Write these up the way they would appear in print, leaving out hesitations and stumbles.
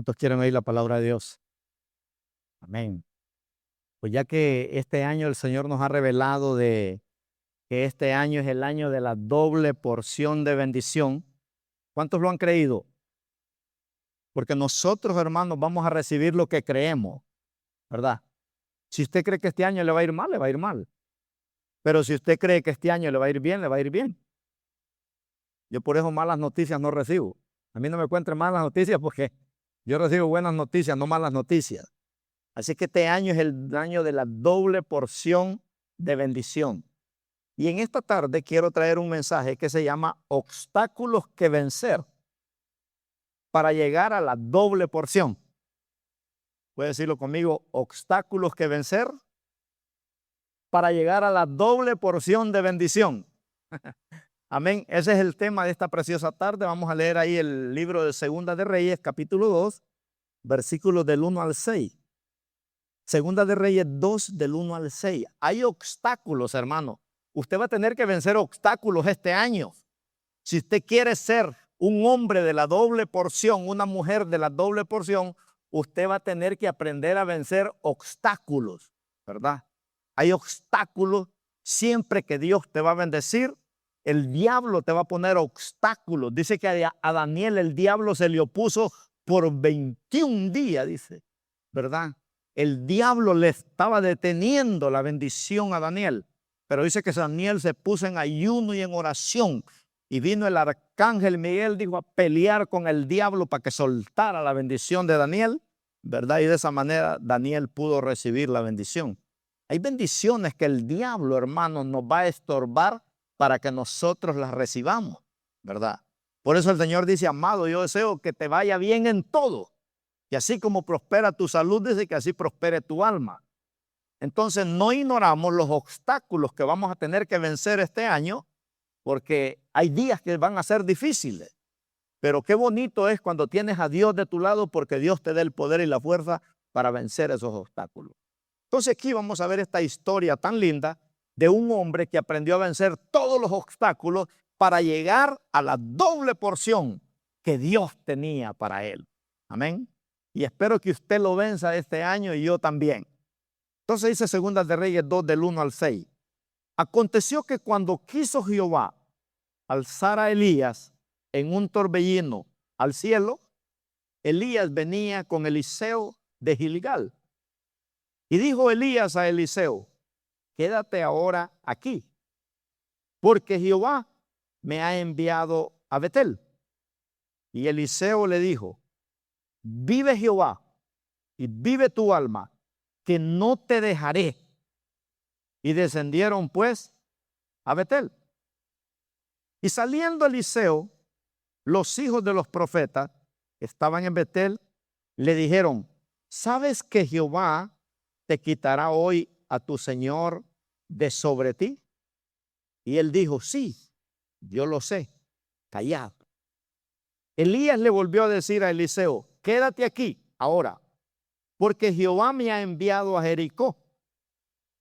¿Cuántos quieren oír la palabra de Dios? Amén. Pues ya que este año el Señor nos ha revelado de que este año es el año de la doble porción de bendición, ¿cuántos lo han creído? Porque nosotros, hermanos, vamos a recibir lo que creemos, ¿verdad? Si usted cree que este año le va a ir mal, le va a ir mal. Pero si usted cree que este año le va a ir bien, le va a ir bien. Yo por eso malas noticias no recibo. A mí no me encuentren malas noticias porque yo recibo buenas noticias, no malas noticias. Así que este año es el año de la doble porción de bendición. Y en esta tarde quiero traer un mensaje que se llama obstáculos que vencer para llegar a la doble porción. Puede decirlo conmigo, obstáculos que vencer para llegar a la doble porción de bendición. Amén. Ese es el tema de esta preciosa tarde. Vamos a leer ahí el libro de Segunda de Reyes, capítulo 2, versículos del 1 al 6. Segunda de Reyes 2, del 1 al 6. Hay obstáculos, hermano. Usted va a tener que vencer obstáculos este año. Si usted quiere ser un hombre de la doble porción, una mujer de la doble porción, usted va a tener que aprender a vencer obstáculos, ¿verdad? Hay obstáculos. Siempre que Dios te va a bendecir, el diablo te va a poner obstáculos. Dice que a Daniel el diablo se le opuso por 21 días, dice, ¿verdad? El diablo le estaba deteniendo la bendición a Daniel. Pero dice que Daniel se puso en ayuno y en oración. Y vino el arcángel Miguel, dijo, a pelear con el diablo para que soltara la bendición de Daniel, ¿verdad? Y de esa manera Daniel pudo recibir la bendición. Hay bendiciones que el diablo, hermano, nos va a estorbar para que nosotros las recibamos, ¿verdad? Por eso el Señor dice, amado, yo deseo que te vaya bien en todo. Y así como prospera tu salud, dice que así prospere tu alma. Entonces no ignoramos los obstáculos que vamos a tener que vencer este año, porque hay días que van a ser difíciles. Pero qué bonito es cuando tienes a Dios de tu lado, porque Dios te da el poder y la fuerza para vencer esos obstáculos. Entonces aquí vamos a ver esta historia tan linda de un hombre que aprendió a vencer todos los obstáculos para llegar a la doble porción que Dios tenía para él. Amén. Y espero que usted lo venza este año y yo también. Entonces dice Segunda de Reyes 2, del 1 al 6. Aconteció que cuando quiso Jehová alzar a Elías en un torbellino al cielo, Elías venía con Eliseo de Gilgal. Y dijo Elías a Eliseo, quédate ahora aquí, porque Jehová me ha enviado a Betel. Y Eliseo le dijo, vive Jehová y vive tu alma, que no te dejaré. Y descendieron pues a Betel. Y saliendo Eliseo, los hijos de los profetas estaban en Betel, le dijeron, ¿sabes que Jehová te quitará hoy a tu señor de sobre ti? Y él dijo, sí, yo lo sé, callad. Elías le volvió a decir a Eliseo, quédate aquí ahora, porque Jehová me ha enviado a Jericó.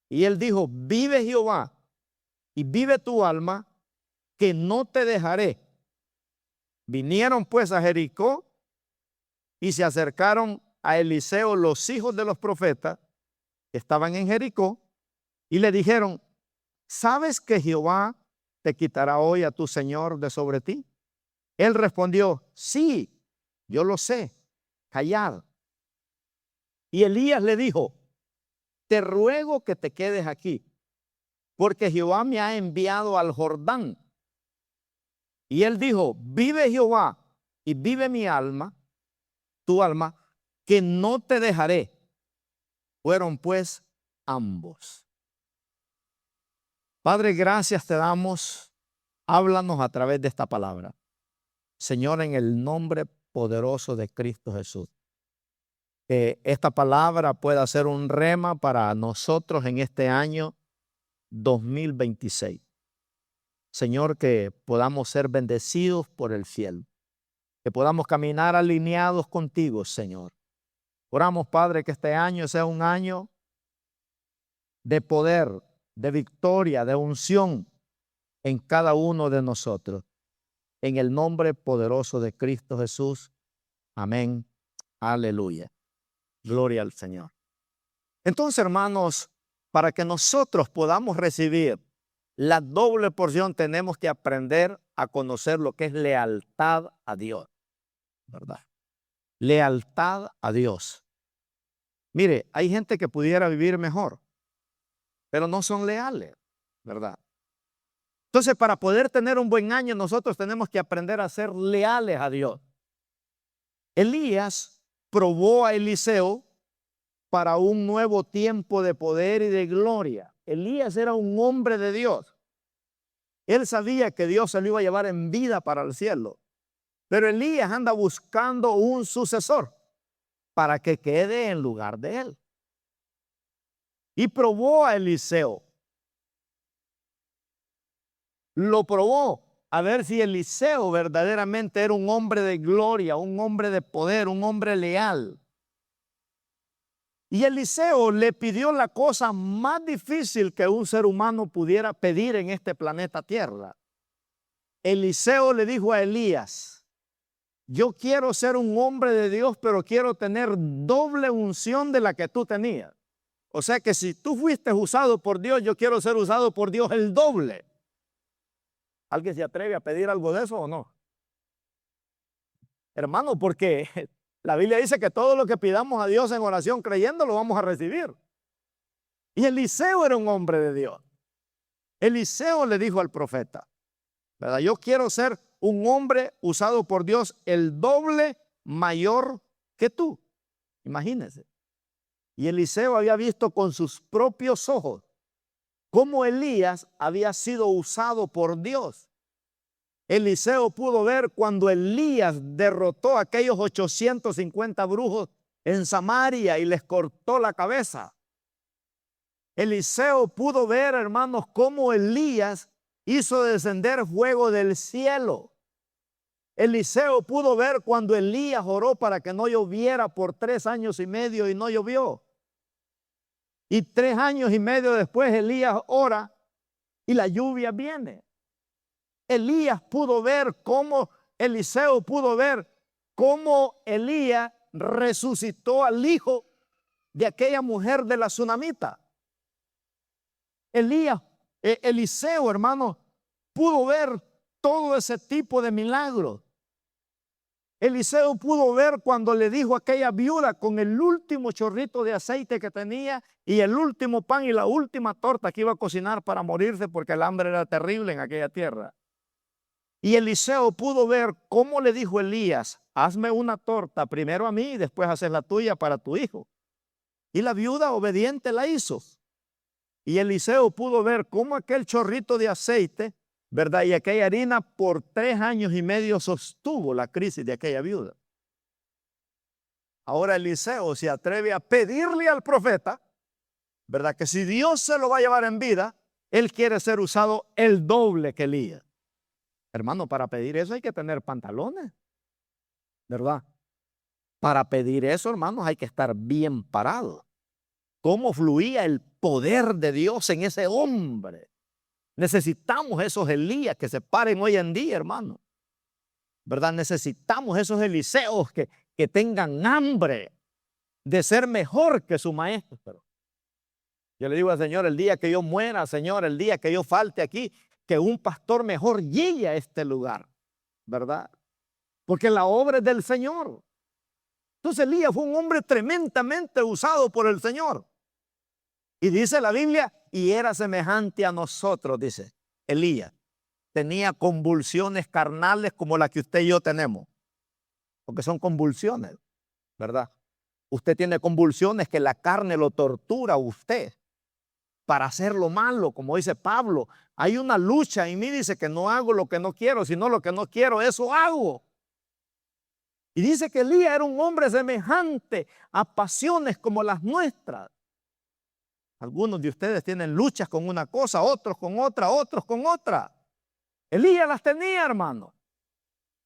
Y él dijo, vive Jehová y vive tu alma, que no te dejaré. Vinieron pues a Jericó y se acercaron a Eliseo los hijos de los profetas que estaban en Jericó y le dijeron, ¿sabes que Jehová te quitará hoy a tu señor de sobre ti? Él respondió, sí, yo lo sé, callad. Y Elías le dijo, te ruego que te quedes aquí, porque Jehová me ha enviado al Jordán. Y él dijo, vive Jehová y vive mi alma, tu alma, que no te dejaré. Fueron pues ambos. Padre, gracias te damos. Háblanos a través de esta palabra. Señor, en el nombre poderoso de Cristo Jesús. Que esta palabra pueda ser un rema para nosotros en este año 2026. Señor, que podamos ser bendecidos por el cielo. Que podamos caminar alineados contigo, Señor. Oramos, Padre, que este año sea un año de poder, de victoria, de unción en cada uno de nosotros. En el nombre poderoso de Cristo Jesús. Amén Aleluya. Gloria al Señor. Entonces, hermanos, para que nosotros podamos recibir la doble porción, tenemos que aprender a conocer lo que es lealtad a Dios, ¿verdad? Lealtad a Dios. Mire, hay gente que pudiera vivir mejor, pero no son leales, ¿verdad? Entonces, para poder tener un buen año, nosotros tenemos que aprender a ser leales a Dios. Elías probó a Eliseo para un nuevo tiempo de poder y de gloria. Elías era un hombre de Dios. Él sabía que Dios se lo iba a llevar en vida para el cielo. Pero Elías anda buscando un sucesor para que quede en lugar de él. Y probó a Eliseo. Lo probó a ver si Eliseo verdaderamente era un hombre de gloria, un hombre de poder, un hombre leal. Y Eliseo le pidió la cosa más difícil que un ser humano pudiera pedir en este planeta Tierra. Eliseo le dijo a Elías: yo quiero ser un hombre de Dios, pero quiero tener doble unción de la que tú tenías. O sea que si tú fuiste usado por Dios, yo quiero ser usado por Dios el doble. ¿Alguien se atreve a pedir algo de eso o no? Hermano, porque la Biblia dice que todo lo que pidamos a Dios en oración creyendo lo vamos a recibir. Y Eliseo era un hombre de Dios. Eliseo le dijo al profeta, ¿verdad? Yo quiero ser un hombre usado por Dios el doble mayor que tú. Imagínense. Y Eliseo había visto con sus propios ojos cómo Elías había sido usado por Dios. Eliseo pudo ver cuando Elías derrotó a aquellos 850 brujos en Samaria y les cortó la cabeza. Eliseo pudo ver, hermanos, cómo Elías hizo descender fuego del cielo. Eliseo pudo ver cuando Elías oró para que no lloviera por 3 años y medio y no llovió. Y 3 años y medio después Elías ora y la lluvia viene. Elías pudo ver cómo, Eliseo pudo ver cómo Elías resucitó al hijo de aquella mujer de la tsunamita. Eliseo, hermano, pudo ver todo ese tipo de milagros. Eliseo pudo ver cuando le dijo a aquella viuda con el último chorrito de aceite que tenía y el último pan y la última torta que iba a cocinar para morirse porque el hambre era terrible en aquella tierra. Y Eliseo pudo ver cómo le dijo Elías: hazme una torta primero a mí y después haces la tuya para tu hijo. Y la viuda obediente la hizo. Y Eliseo pudo ver cómo aquel chorrito de aceite, ¿verdad?, y aquella harina por 3 años y medio sostuvo la crisis de aquella viuda. Ahora Eliseo se atreve a pedirle al profeta, ¿verdad?, que si Dios se lo va a llevar en vida, él quiere ser usado el doble que Elías. Hermano, para pedir eso hay que tener pantalones, ¿verdad? Para pedir eso, hermanos, hay que estar bien parado. ¿Cómo fluía el poder de Dios en ese hombre? Necesitamos esos Elías que se paren hoy en día, hermano, ¿verdad? Necesitamos esos Eliseos que tengan hambre de ser mejor que su maestro. Pero yo le digo al Señor, el día que yo muera, Señor, el día que yo falte aquí, que un pastor mejor llegue a este lugar, ¿verdad? Porque la obra es del Señor. Entonces Elías fue un hombre tremendamente usado por el Señor. Y dice la Biblia, y era semejante a nosotros, dice Elías. Tenía convulsiones carnales como las que usted y yo tenemos. Porque son convulsiones, ¿verdad? Usted tiene convulsiones que la carne lo tortura a usted para hacer lo malo, como dice Pablo. Hay una lucha en mí, dice, que no hago lo que no quiero, sino lo que no quiero, eso hago. Y dice que Elías era un hombre semejante a pasiones como las nuestras. Algunos de ustedes tienen luchas con una cosa, otros con otra, otros con otra. Elías las tenía, hermano.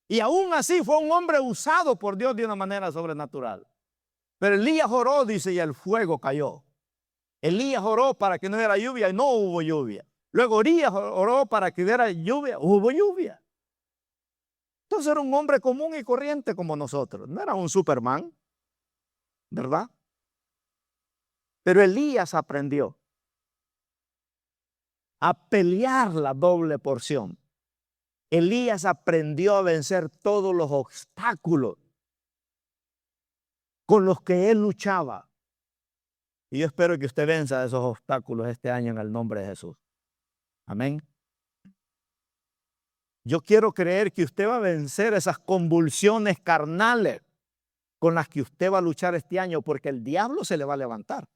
Y aún así fue un hombre usado por Dios de una manera sobrenatural. Pero Elías oró, dice, y el fuego cayó. Elías oró para que no hubiera lluvia y no hubo lluvia. Luego Elías oró para que hubiera lluvia, hubo lluvia. Entonces era un hombre común y corriente como nosotros. No era un Superman. ¿verdad? Pero Elías aprendió a pelear la doble porción. Elías aprendió a vencer todos los obstáculos con los que él luchaba. Y yo espero que usted venza esos obstáculos este año en el nombre de Jesús. Amén. Yo quiero creer que usted va a vencer esas convulsiones carnales con las que usted va a luchar este año, porque el diablo se le va a levantar.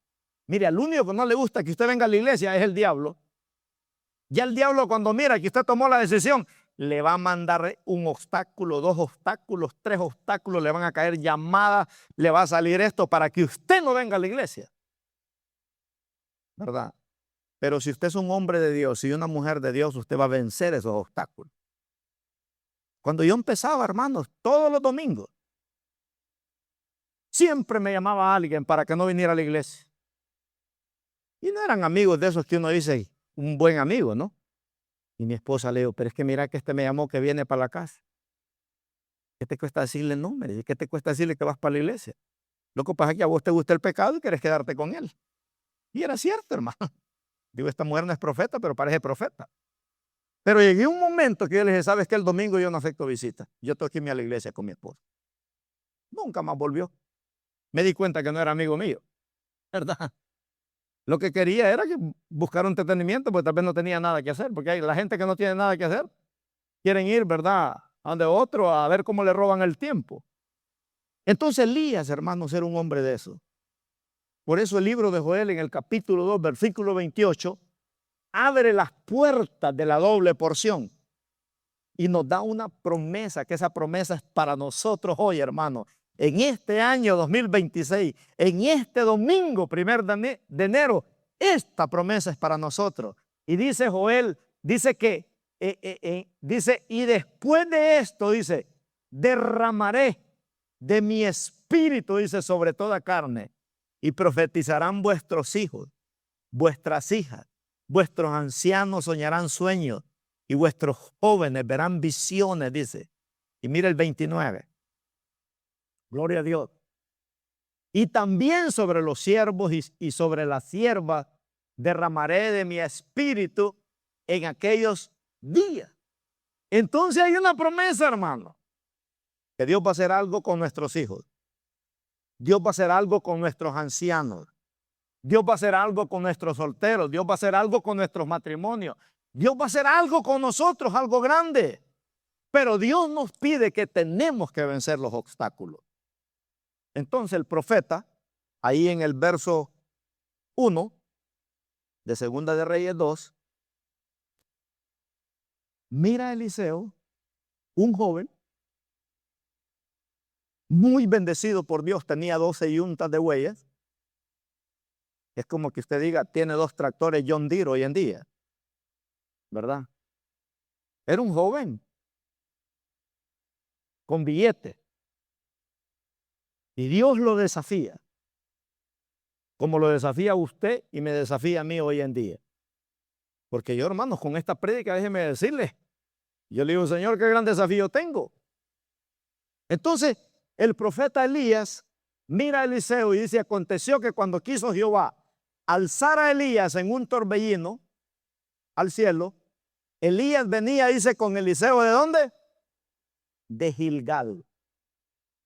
Mire, al único que no le gusta que usted venga a la iglesia es el diablo. Ya el diablo, cuando mira que usted tomó la decisión, le va a mandar un obstáculo, 2 obstáculos, 3 obstáculos, le van a caer llamadas, le va a salir esto para que usted no venga a la iglesia. ¿Verdad? Pero si usted es un hombre de Dios y una mujer de Dios, usted va a vencer esos obstáculos. Cuando yo empezaba, hermanos, todos los domingos, siempre me llamaba alguien para que no viniera a la iglesia. Y no eran amigos de esos que uno dice, un buen amigo, ¿no? Y mi esposa le dijo, pero es que mira que este me llamó que viene para la casa. ¿Qué te cuesta decirle no, hombre? ¿Qué te cuesta decirle que vas para la iglesia? Lo que pasa es que a vos te gusta el pecado y quieres quedarte con él. Y era cierto, hermano. Digo, esta mujer no es profeta, pero parece profeta. Pero llegué a un momento que yo le dije, ¿sabes qué? El domingo yo no acepto visitas. Yo tengo que irme a la iglesia con mi esposa. Nunca más volvió. Me di cuenta que no era amigo mío, ¿verdad? Lo que quería era que buscar un entretenimiento, porque tal vez no tenía nada que hacer, porque hay la gente que no tiene nada que hacer, quieren ir, ¿verdad?, a donde otro, a ver cómo le roban el tiempo. Entonces Elías, hermanos, era un hombre de eso. Por eso el libro de Joel, en el capítulo 2, versículo 28, abre las puertas de la doble porción y nos da una promesa, que esa promesa es para nosotros hoy, hermanos. En este año 2026, en este domingo 1 de enero, esta promesa es para nosotros. Y dice Joel, dice que, dice, y después de esto, dice, derramaré de mi espíritu, dice, sobre toda carne, y profetizarán vuestros hijos, vuestras hijas, vuestros ancianos soñarán sueños, y vuestros jóvenes verán visiones, dice. Y mira el 29. Gloria a Dios. Y también sobre los siervos y sobre las siervas derramaré de mi espíritu en aquellos días. Entonces hay una promesa, hermano, que Dios va a hacer algo con nuestros hijos. Dios va a hacer algo con nuestros ancianos. Dios va a hacer algo con nuestros solteros. Dios va a hacer algo con nuestros matrimonios. Dios va a hacer algo con nosotros, algo grande. Pero Dios nos pide que tenemos que vencer los obstáculos. Entonces el profeta, ahí en el verso 1 de Segunda de Reyes 2, mira a Eliseo, un joven, muy bendecido por Dios, tenía 12 yuntas de bueyes. Es como que usted diga, tiene 2 tractores John Deere hoy en día, ¿verdad? Era un joven con billete. Y Dios lo desafía, como lo desafía a usted y me desafía a mí hoy en día. Porque yo, hermanos, con esta prédica, déjeme decirle, yo le digo, Señor, qué gran desafío tengo. Entonces, el profeta Elías mira a Eliseo y dice, aconteció que cuando quiso Jehová alzar a Elías en un torbellino al cielo, Elías venía, dice, con Eliseo, ¿de dónde? De Gilgal.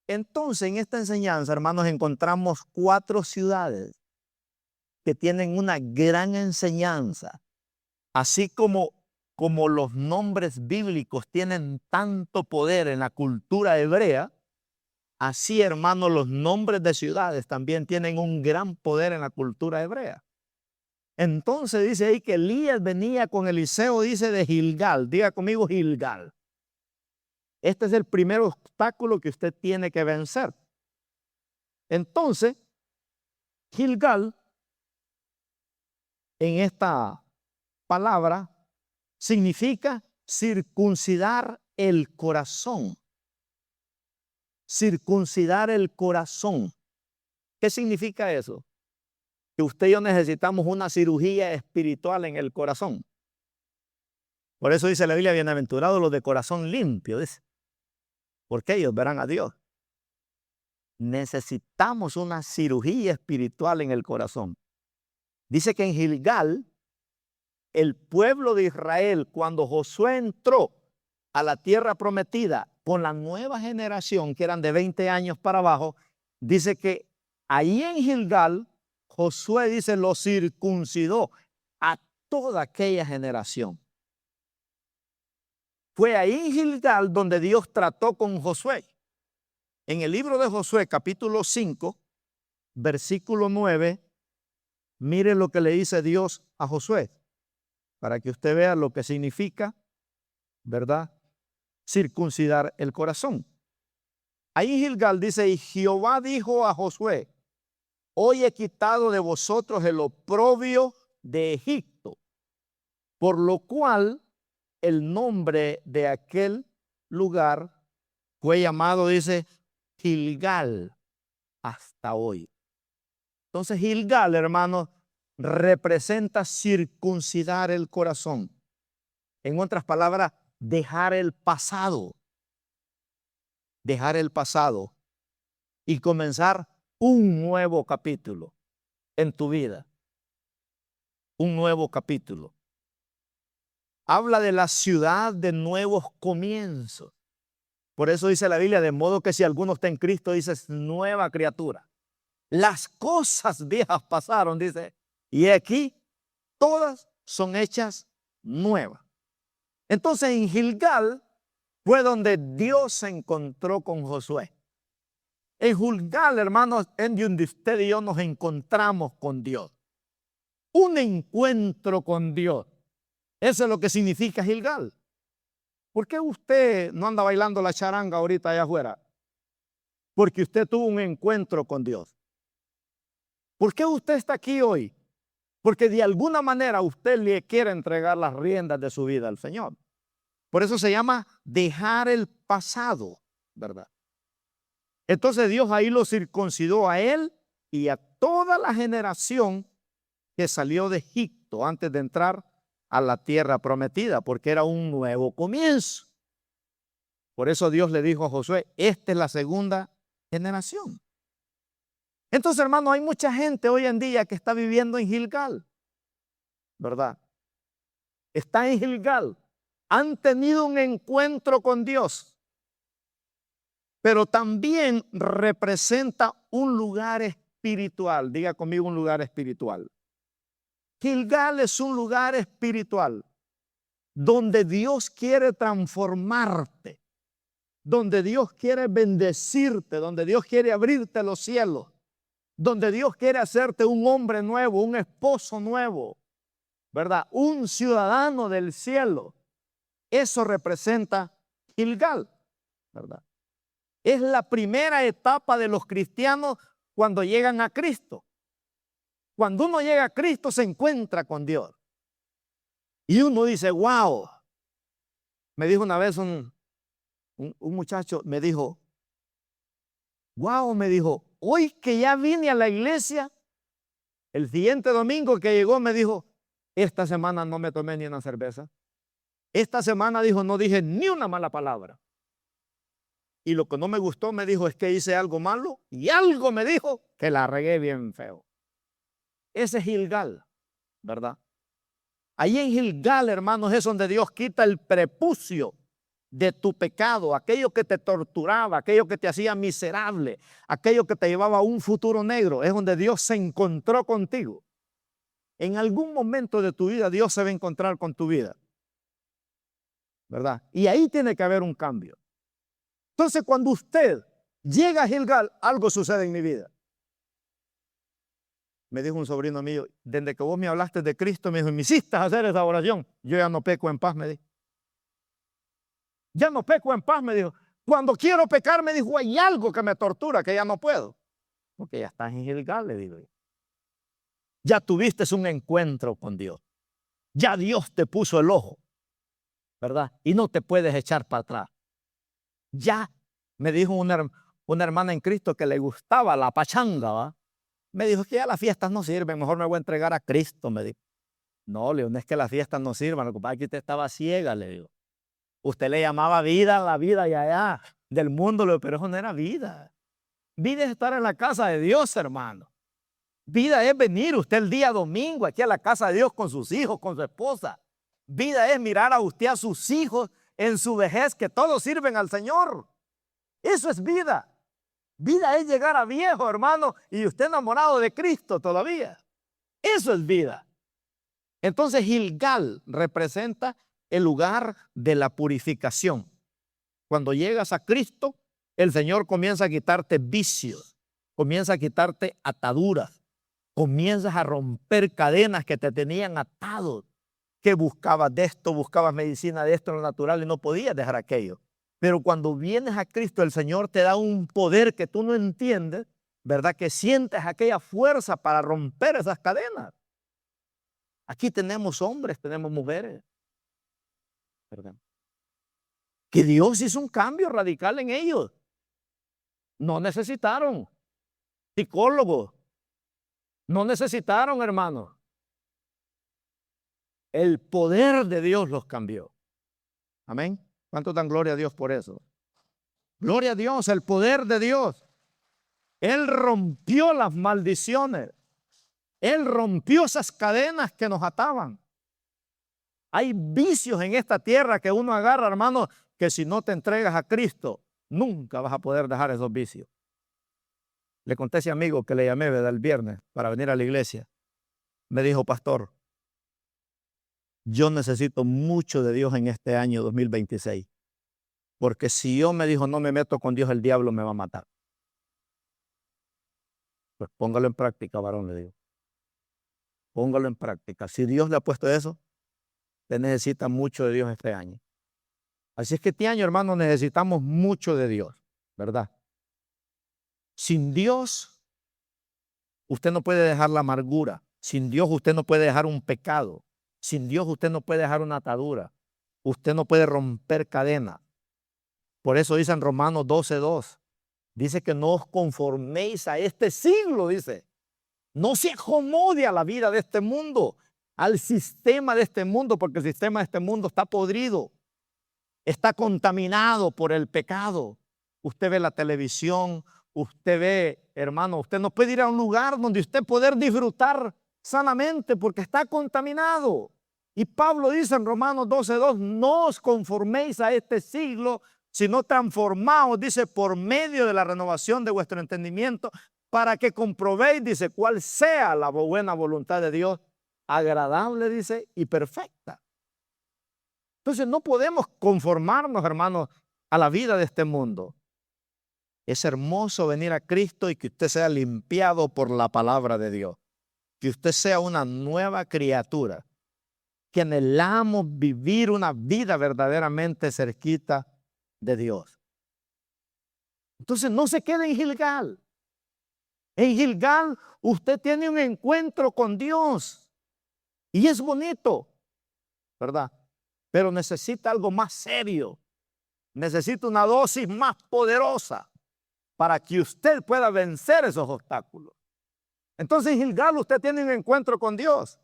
Entonces, en esta enseñanza, hermanos, encontramos 4 ciudades que tienen una gran enseñanza, así como los nombres bíblicos tienen tanto poder en la cultura hebrea, así, hermanos, los nombres de ciudades también tienen un gran poder en la cultura hebrea. Entonces dice ahí que Elías venía con Eliseo, dice, de Gilgal. Diga conmigo, Gilgal. Este es el primer obstáculo que usted tiene que vencer. Entonces, Gilgal, en esta palabra, significa circuncidar el corazón. Circuncidar el corazón. ¿Qué significa eso? Que usted y yo necesitamos una cirugía espiritual en el corazón. Por eso dice la Biblia, bienaventurados los de corazón limpio, dice, porque ellos verán a Dios. necesitamos una cirugía espiritual en el corazón. Dice que en Gilgal, el pueblo de Israel, cuando Josué entró a la tierra prometida con la nueva generación, que eran de 20 años para abajo, dice que ahí en Gilgal, Josué dice, lo circuncidó a toda aquella generación. Fue ahí en Gilgal donde Dios trató con Josué. En el libro de Josué, capítulo 5, versículo 9, mire lo que le dice Dios a Josué, para que usted vea lo que significa, ¿verdad?, circuncidar el corazón. Ahí en Gilgal dice, y Jehová dijo a Josué, hoy he quitado de vosotros el oprobio de Egipto, por lo cual el nombre de aquel lugar fue llamado, dice, Gilgal, hasta hoy. Entonces Gilgal, hermanos, representa circuncidar el corazón. En otras palabras, dejar el pasado. Dejar el pasado y comenzar un nuevo capítulo en tu vida. Un nuevo capítulo. Habla de la ciudad de nuevos comienzos. Por eso dice la Biblia, de modo que si alguno está en Cristo, dice, es nueva criatura. Las cosas viejas pasaron, dice, y aquí todas son hechas nuevas. Entonces en Gilgal fue donde Dios se encontró con Josué. En Gilgal, hermanos, en donde usted y yo nos encontramos con Dios. Un encuentro con Dios. Eso es lo que significa Gilgal. ¿Por qué usted no anda bailando la charanga ahorita allá afuera? Porque usted tuvo un encuentro con Dios. ¿Por qué usted está aquí hoy? Porque de alguna manera usted le quiere entregar las riendas de su vida al Señor. Por eso se llama dejar el pasado, ¿verdad? Entonces Dios ahí lo circuncidó a él y a toda la generación que salió de Egipto antes de entrar a la tierra prometida, porque era un nuevo comienzo. Por eso Dios le dijo a Josué, esta es la segunda generación. Entonces, hermano, hay mucha gente hoy en día que está viviendo en Gilgal, ¿verdad? Está en Gilgal. Han tenido un encuentro con Dios, pero también representa un lugar espiritual. Diga conmigo, un lugar espiritual. Gilgal es un lugar espiritual donde Dios quiere transformarte, donde Dios quiere bendecirte, donde Dios quiere abrirte los cielos, donde Dios quiere hacerte un hombre nuevo, un esposo nuevo, ¿verdad? Un ciudadano del cielo. Eso representa Gilgal, ¿verdad? Es la primera etapa de los cristianos cuando llegan a Cristo. Cuando uno llega a Cristo se encuentra con Dios. Y uno dice, wow. Me dijo una vez un muchacho, me dijo, wow, me dijo, hoy que ya vine a la iglesia, el siguiente domingo que llegó me dijo, esta semana no me tomé ni una cerveza. Esta semana, dijo, no dije ni una mala palabra. Y lo que no me gustó, me dijo, es que hice algo malo y algo me dijo que la regué bien feo. Ese es Gilgal, ¿verdad? Ahí en Gilgal, hermanos, es donde Dios quita el prepucio de tu pecado, aquello que te torturaba, aquello que te hacía miserable, aquello que te llevaba a un futuro negro. Es donde Dios se encontró contigo. En algún momento de tu vida, Dios se va a encontrar con tu vida, ¿verdad? Y ahí tiene que haber un cambio. Entonces, cuando usted llega a Gilgal, algo sucede en mi vida. Me dijo un sobrino mío, desde que vos me hablaste de Cristo, me dijo, y me hiciste hacer esa oración, yo ya no peco en paz, me dijo. Ya no peco en paz, me dijo. Cuando quiero pecar, me dijo, hay algo que me tortura, que ya no puedo. Porque ya estás en Gilgal, le digo yo. Ya tuviste un encuentro con Dios. Ya Dios te puso el ojo, ¿verdad? Y no te puedes echar para atrás. Ya, me dijo una hermana en Cristo que le gustaba la pachanga, ¿va? Me dijo que ya las fiestas no sirven, mejor me voy a entregar a Cristo, me dijo. No, le digo, no es que las fiestas no sirvan, lo que pasa es que usted estaba ciega, le digo. Usted le llamaba vida a la vida y allá del mundo, pero eso no era vida. Vida es estar en la casa de Dios, hermano. Vida es venir usted el día domingo aquí a la casa de Dios con sus hijos, con su esposa. Vida es mirar a usted a sus hijos en su vejez, que todos sirven al Señor. Eso es vida. Vida es llegar a viejo, hermano, y usted enamorado de Cristo todavía. Eso es vida. Entonces Gilgal representa el lugar de la purificación. Cuando llegas a Cristo, el Señor comienza a quitarte vicios, comienza a quitarte ataduras, comienzas a romper cadenas que te tenían atado, que buscabas de esto, buscabas medicina de esto en lo natural y no podías dejar aquello. Pero cuando vienes a Cristo, el Señor te da un poder que tú no entiendes, ¿verdad? Que sientes aquella fuerza para romper esas cadenas. Aquí tenemos hombres, tenemos mujeres, ¿verdad? Que Dios hizo un cambio radical en ellos. No necesitaron psicólogos, no necesitaron, hermanos. El poder de Dios los cambió. Amén. ¿Cuánto dan gloria a Dios por eso? Gloria a Dios, el poder de Dios. Él rompió las maldiciones. Él rompió esas cadenas que nos ataban. Hay vicios en esta tierra que uno agarra, hermano, que si no te entregas a Cristo, nunca vas a poder dejar esos vicios. Le conté a ese amigo que le llamé el viernes para venir a la iglesia. Me dijo, pastor, yo necesito mucho de Dios en este año 2026. Porque si yo, me dijo, no me meto con Dios, el diablo me va a matar. Pues póngalo en práctica, varón, le digo. Póngalo en práctica. Si Dios le ha puesto eso, usted necesita mucho de Dios este año. Así es que este año, hermano, necesitamos mucho de Dios, ¿verdad? Sin Dios, usted no puede dejar la amargura. Sin Dios, usted no puede dejar un pecado. Sin Dios, usted no puede dejar una atadura. Usted no puede romper cadenas. Por eso dice en Romanos 12:2, dice que no os conforméis a este siglo, dice. No se acomode a la vida de este mundo, al sistema de este mundo, porque el sistema de este mundo está podrido, está contaminado por el pecado. Usted ve la televisión, usted ve, hermano, usted no puede ir a un lugar donde usted poder disfrutar sanamente porque está contaminado. Y Pablo dice en Romanos 12:2, no os conforméis a este siglo, sino transformaos, dice, por medio de la renovación de vuestro entendimiento, para que comprobéis, dice, cuál sea la buena voluntad de Dios, agradable, dice, y perfecta. Entonces no podemos conformarnos, hermanos, a la vida de este mundo. Es hermoso venir a Cristo y que usted sea limpiado por la palabra de Dios. Que usted sea una nueva criatura. Que anhelamos vivir una vida verdaderamente cerquita de Dios. Entonces no se quede en Gilgal. En Gilgal usted tiene un encuentro con Dios. Y es bonito, ¿verdad? Pero necesita algo más serio. Necesita una dosis más poderosa para que usted pueda vencer esos obstáculos. Entonces en Gilgal usted tiene un encuentro con Dios.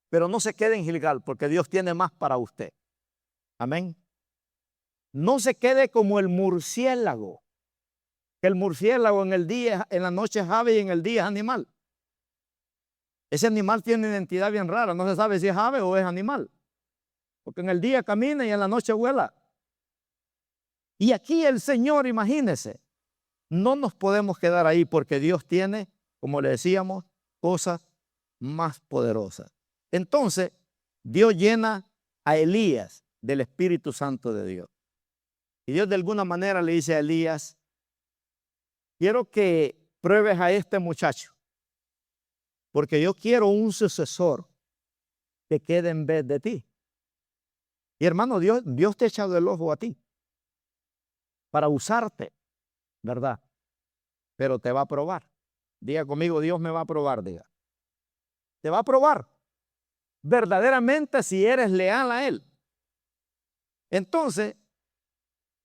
Pero no se quede en Gilgal porque Dios tiene más para usted. Amén. No se quede como el murciélago. Que el murciélago en el día, en la noche es ave y en el día es animal. Ese animal tiene una identidad bien rara. No se sabe si es ave o es animal. Porque en el día camina y en la noche vuela. Y aquí el Señor, imagínese, no nos podemos quedar ahí porque Dios tiene, como le decíamos, cosas más poderosas. Entonces, Dios llena a Elías del Espíritu Santo de Dios. Y Dios de alguna manera le dice a Elías, quiero que pruebes a este muchacho, porque yo quiero un sucesor que quede en vez de ti. Y hermano, Dios te ha echado el ojo a ti para usarte, ¿verdad? Pero te va a probar. Diga conmigo, Dios me va a probar, diga. Te va a probar verdaderamente si eres leal a Él. Entonces,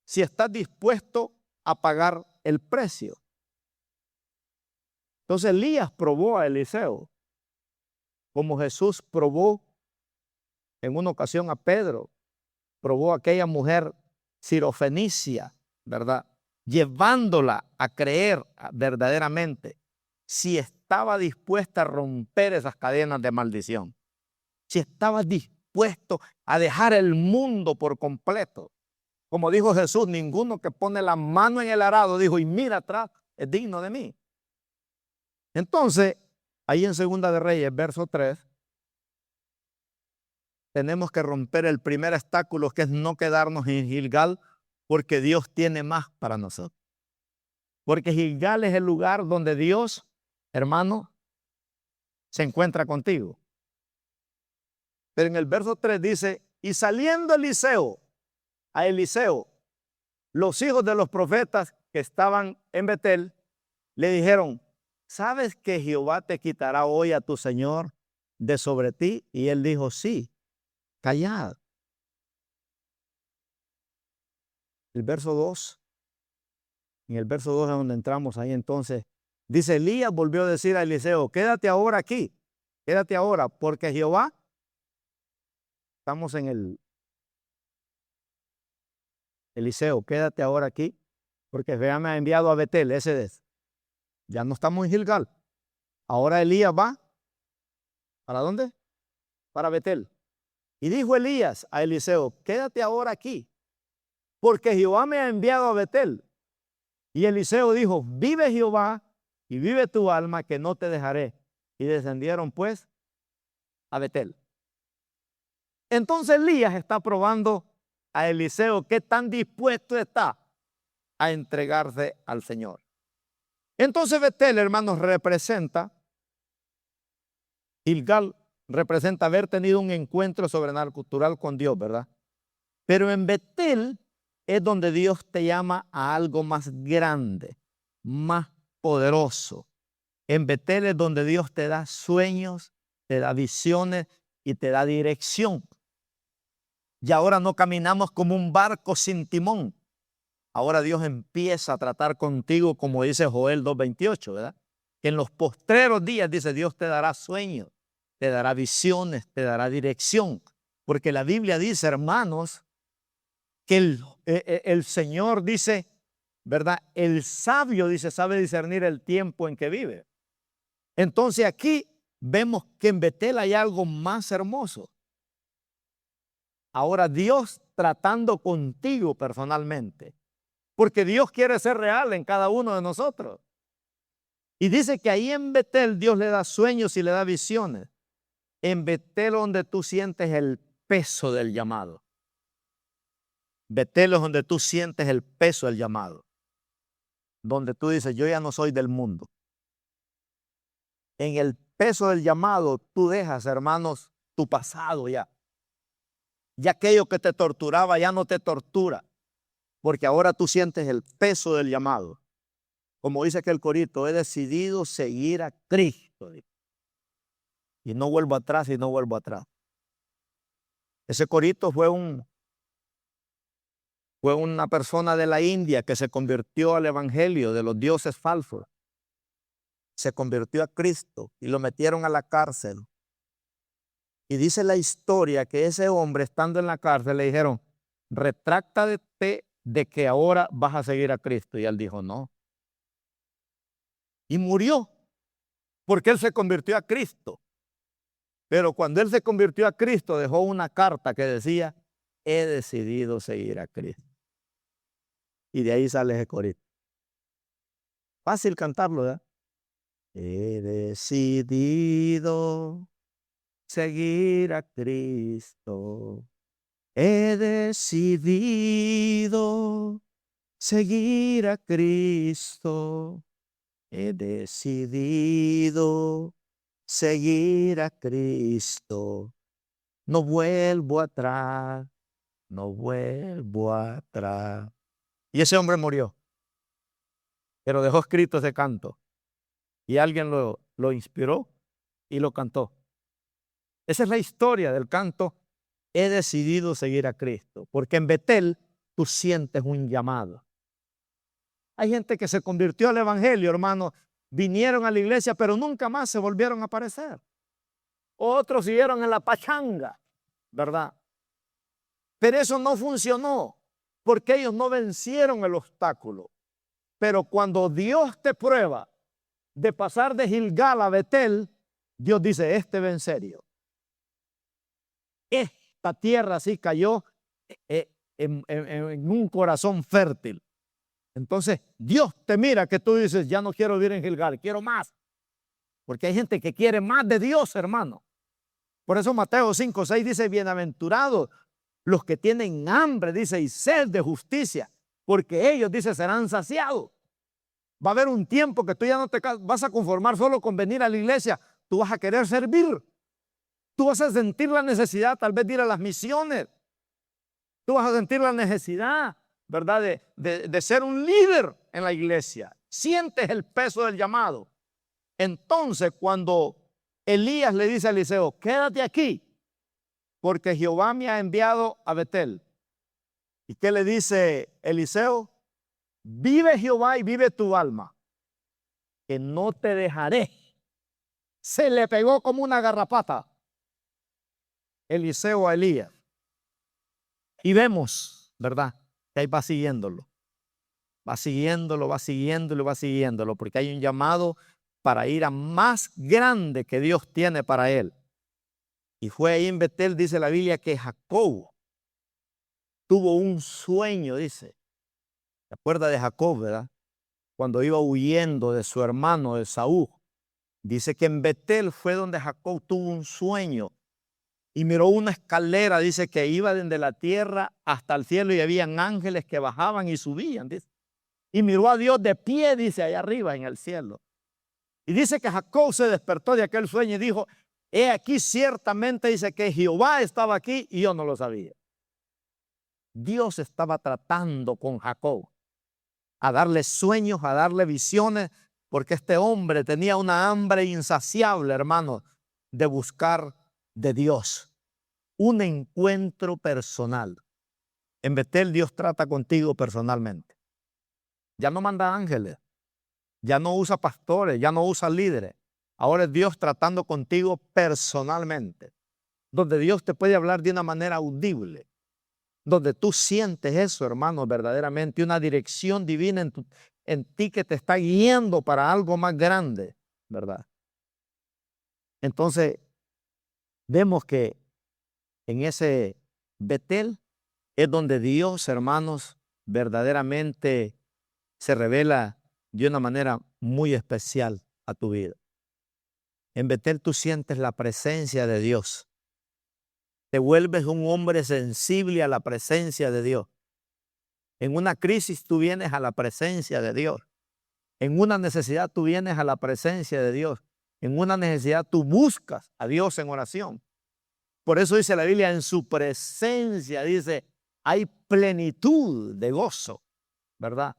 si estás dispuesto a pagar el precio. Entonces Elías probó a Eliseo, como Jesús probó en una ocasión a Pedro, probó a aquella mujer sirofenicia, ¿verdad? llevándola a creer verdaderamente si estaba dispuesta a romper esas cadenas de maldición, si estaba dispuesto a dejar el mundo por completo. Como dijo Jesús, ninguno que pone la mano en el arado, dijo, y mira atrás, es digno de mí. Entonces, ahí en Segunda de Reyes, verso 3, tenemos que romper el primer obstáculo, que es no quedarnos en Gilgal, porque Dios tiene más para nosotros. Porque Gilgal es el lugar donde Dios, hermano, se encuentra contigo. Pero en el verso 3 dice, y saliendo a Eliseo, los hijos de los profetas que estaban en Betel, le dijeron, ¿sabes que Jehová te quitará hoy a tu señor de sobre ti? Y él dijo, sí, callad. El verso 2, en el verso 2 es donde entramos ahí entonces, dice, Elías volvió a decir a Eliseo, quédate ahora aquí, quédate ahora, porque Jehová, estamos en el Eliseo, quédate ahora aquí, porque Jehová me ha enviado a Betel, ese es. Ya no estamos en Gilgal. Ahora Elías va, ¿para dónde? Para Betel. Y dijo Elías a Eliseo, quédate ahora aquí, porque Jehová me ha enviado a Betel. Y Eliseo dijo, vive Jehová y vive tu alma, que no te dejaré. Y descendieron pues a Betel. Entonces Elías está probando a Eliseo qué tan dispuesto está a entregarse al Señor. Entonces Betel, hermanos, representa, Gilgal representa haber tenido un encuentro sobrenatural con Dios, ¿verdad? Pero en Betel es donde Dios te llama a algo más grande, más poderoso. En Betel es donde Dios te da sueños, te da visiones y te da dirección. Y ahora no caminamos como un barco sin timón. Ahora Dios empieza a tratar contigo como dice Joel 2:28, ¿verdad? Que en los postreros días, dice, Dios te dará sueños, te dará visiones, te dará dirección. Porque la Biblia dice, hermanos, que el Señor dice, ¿verdad? El sabio, dice, sabe discernir el tiempo en que vive. Entonces aquí vemos que en Betel hay algo más hermoso. Ahora Dios tratando contigo personalmente, porque Dios quiere ser real en cada uno de nosotros. Y dice que ahí en Betel Dios le da sueños y le da visiones. En Betel donde tú sientes el peso del llamado. Betel es donde tú sientes el peso del llamado. Donde tú dices, yo ya no soy del mundo. En el peso del llamado tú dejas, hermanos, tu pasado ya. Ya aquello que te torturaba ya no te tortura. Porque ahora tú sientes el peso del llamado. Como dice aquel corito, he decidido seguir a Cristo. Y no vuelvo atrás y no vuelvo atrás. Ese corito fue una persona de la India que se convirtió al evangelio de los dioses falsos. Se convirtió a Cristo y lo metieron a la cárcel. Y dice la historia que ese hombre, estando en la cárcel, le dijeron, retráctate de que ahora vas a seguir a Cristo. Y él dijo, no. Y murió porque él se convirtió a Cristo. Pero cuando él se convirtió a Cristo, dejó una carta que decía, he decidido seguir a Cristo. Y de ahí sale ese corito. Fácil cantarlo, ¿verdad? He decidido seguir a Cristo. He decidido seguir a Cristo. He decidido seguir a Cristo. No vuelvo atrás, no vuelvo atrás. Y ese hombre murió, pero dejó escrito ese canto. Y alguien lo inspiró y lo cantó. Esa es la historia del canto. He decidido seguir a Cristo, porque en Betel tú sientes un llamado. Hay gente que se convirtió al evangelio, hermano, vinieron a la iglesia, pero nunca más se volvieron a aparecer. Otros siguieron en la pachanga, ¿verdad? Pero eso no funcionó, porque ellos no vencieron el obstáculo. Pero cuando Dios te prueba de pasar de Gilgal a Betel, Dios dice, este va en serio. Esta tierra sí cayó en un corazón fértil. Entonces, Dios te mira que tú dices, ya no quiero vivir en Gilgal, quiero más. Porque hay gente que quiere más de Dios, hermano. Por eso Mateo 5:6 dice, bienaventurados los que tienen hambre, dice, y sed de justicia, porque ellos, dice, serán saciados. Va a haber un tiempo que tú ya no te vas a conformar solo con venir a la iglesia, tú vas a querer servir. Tú vas a sentir la necesidad tal vez de ir a las misiones. Tú vas a sentir la necesidad, ¿verdad? De ser un líder en la iglesia. Sientes el peso del llamado. Entonces, cuando Elías le dice a Eliseo, quédate aquí, porque Jehová me ha enviado a Betel. ¿Y qué le dice Eliseo? Vive Jehová y vive tu alma, que no te dejaré. Se le pegó como una garrapata Eliseo a Elías. Y vemos, ¿verdad? Que ahí va siguiéndolo. Va siguiéndolo, va siguiéndolo, va siguiéndolo, porque hay un llamado para ir a más grande que Dios tiene para él. Y fue ahí en Betel, dice la Biblia, que Jacob tuvo un sueño, dice. ¿Se acuerda de Jacob, verdad? Cuando iba huyendo de su hermano Esaú. Dice que en Betel fue donde Jacob tuvo un sueño y miró una escalera, dice que iba desde la tierra hasta el cielo y habían ángeles que bajaban y subían, dice. Y miró a Dios de pie, dice, allá arriba en el cielo. Y dice que Jacob se despertó de aquel sueño y dijo, he aquí ciertamente, dice que Jehová estaba aquí y yo no lo sabía. Dios estaba tratando con Jacob a darle sueños, a darle visiones, porque este hombre tenía una hambre insaciable, hermano, de buscar de Dios. Un encuentro personal. En Betel Dios trata contigo personalmente. Ya no manda ángeles, ya no usa pastores, ya no usa líderes. Ahora es Dios tratando contigo personalmente, donde Dios te puede hablar de una manera audible, donde tú sientes eso, hermano, verdaderamente, una dirección divina en ti que te está guiando para algo más grande, ¿verdad? Entonces, vemos que en ese Betel es donde Dios, hermanos, verdaderamente se revela de una manera muy especial a tu vida. En Betel tú sientes la presencia de Dios. Te vuelves un hombre sensible a la presencia de Dios. En una crisis tú vienes a la presencia de Dios. En una necesidad tú vienes a la presencia de Dios. En una necesidad tú buscas a Dios en oración. Por eso dice la Biblia, en su presencia, dice, hay plenitud de gozo, ¿verdad?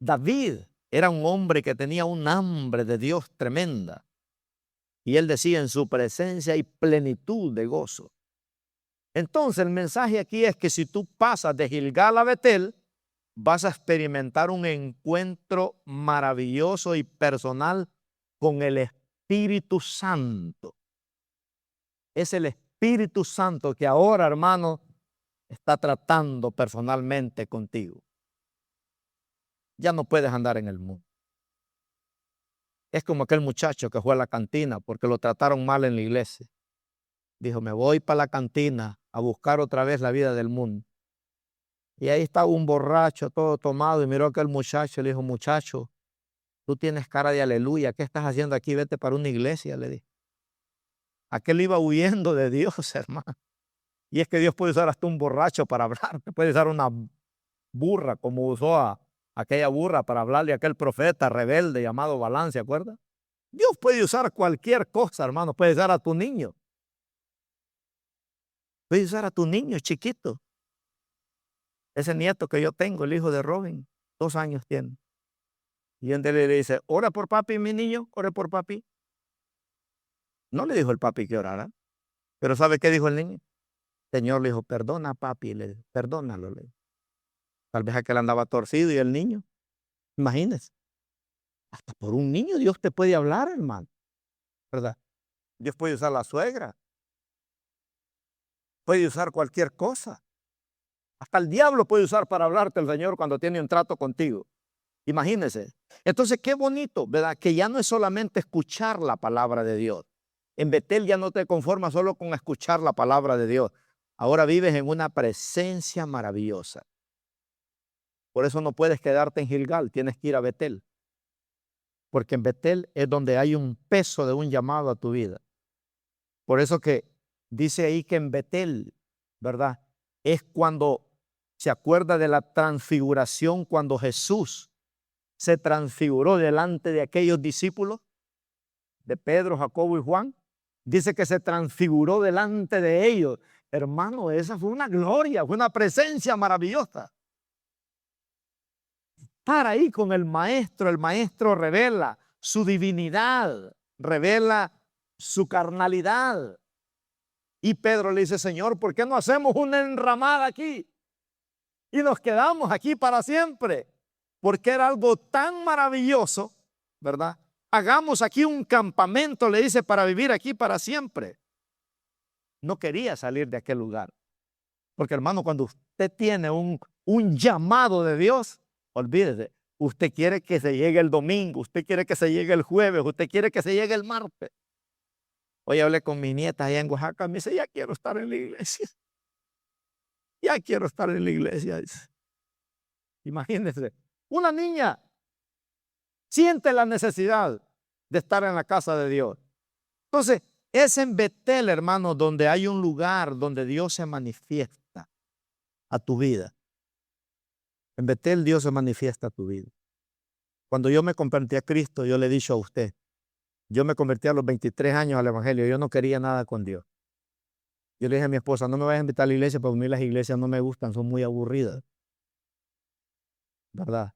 David era un hombre que tenía un hambre de Dios tremenda. Y él decía, en su presencia hay plenitud de gozo. Entonces el mensaje aquí es que si tú pasas de Gilgal a Betel, vas a experimentar un encuentro maravilloso y personal con el Espíritu Santo. Es el Espíritu Santo que ahora, hermano, está tratando personalmente contigo. Ya no puedes andar en el mundo. Es como aquel muchacho que fue a la cantina porque lo trataron mal en la iglesia. Dijo, me voy para la cantina a buscar otra vez la vida del mundo. Y ahí estaba un borracho todo tomado y miró a aquel muchacho y le dijo, muchacho, tú tienes cara de aleluya, ¿qué estás haciendo aquí? Vete para una iglesia, le dijo. Aquel iba huyendo de Dios, hermano. Y es que Dios puede usar hasta un borracho para hablar, puede usar una burra como usó a aquella burra para hablarle a aquel profeta rebelde llamado Balán, ¿se acuerda? Dios puede usar cualquier cosa, hermano, puede usar a tu niño. Puede usar a tu niño chiquito. Ese nieto que yo tengo, el hijo de Robin, 2 años tiene. Y él le dice, ora por papi, mi niño, ore por papi. No le dijo el papi que orara, pero ¿sabe qué dijo el niño? Señor le dijo, perdona papi, le dijo, perdónalo. Le dijo. Tal vez aquel andaba torcido y el niño, imagínese. Hasta por un niño Dios te puede hablar, hermano, ¿verdad? Dios puede usar la suegra, puede usar cualquier cosa. Hasta el diablo puede usar para hablarte el Señor cuando tiene un trato contigo. Imagínense. Entonces, qué bonito, ¿verdad? Que ya no es solamente escuchar la palabra de Dios. En Betel ya no te conformas solo con escuchar la palabra de Dios. Ahora vives en una presencia maravillosa. Por eso no puedes quedarte en Gilgal, tienes que ir a Betel. Porque en Betel es donde hay un peso de un llamado a tu vida. Por eso que dice ahí que en Betel, ¿verdad? Es cuando se acuerda de la transfiguración, cuando Jesús se transfiguró delante de aquellos discípulos, de Pedro, Jacobo y Juan. Dice que se transfiguró delante de ellos. Hermano, esa fue una gloria, fue una presencia maravillosa. Estar ahí con el maestro revela su divinidad, revela su carnalidad. Y Pedro le dice, Señor, ¿por qué no hacemos una enramada aquí? Y nos quedamos aquí para siempre. Porque era algo tan maravilloso, ¿verdad? Hagamos aquí un campamento, le dice, para vivir aquí para siempre. No quería salir de aquel lugar. Porque, hermano, cuando usted tiene un llamado de Dios, olvídese, usted quiere que se llegue el domingo, usted quiere que se llegue el jueves, usted quiere que se llegue el martes. Hoy hablé con mi nieta allá en Oaxaca, me dice, ya quiero estar en la iglesia. Ya quiero estar en la iglesia. Dice. Imagínense, una niña siente la necesidad de estar en la casa de Dios. Entonces, es en Betel, hermano, donde hay un lugar donde Dios se manifiesta a tu vida. En Betel Dios se manifiesta a tu vida. Cuando yo me convertí a Cristo, yo le he dicho a usted, yo me convertí a los 23 años al Evangelio, yo no quería nada con Dios. Yo le dije a mi esposa, no me vayas a invitar a la iglesia porque a mí las iglesias no me gustan, son muy aburridas. ¿Verdad?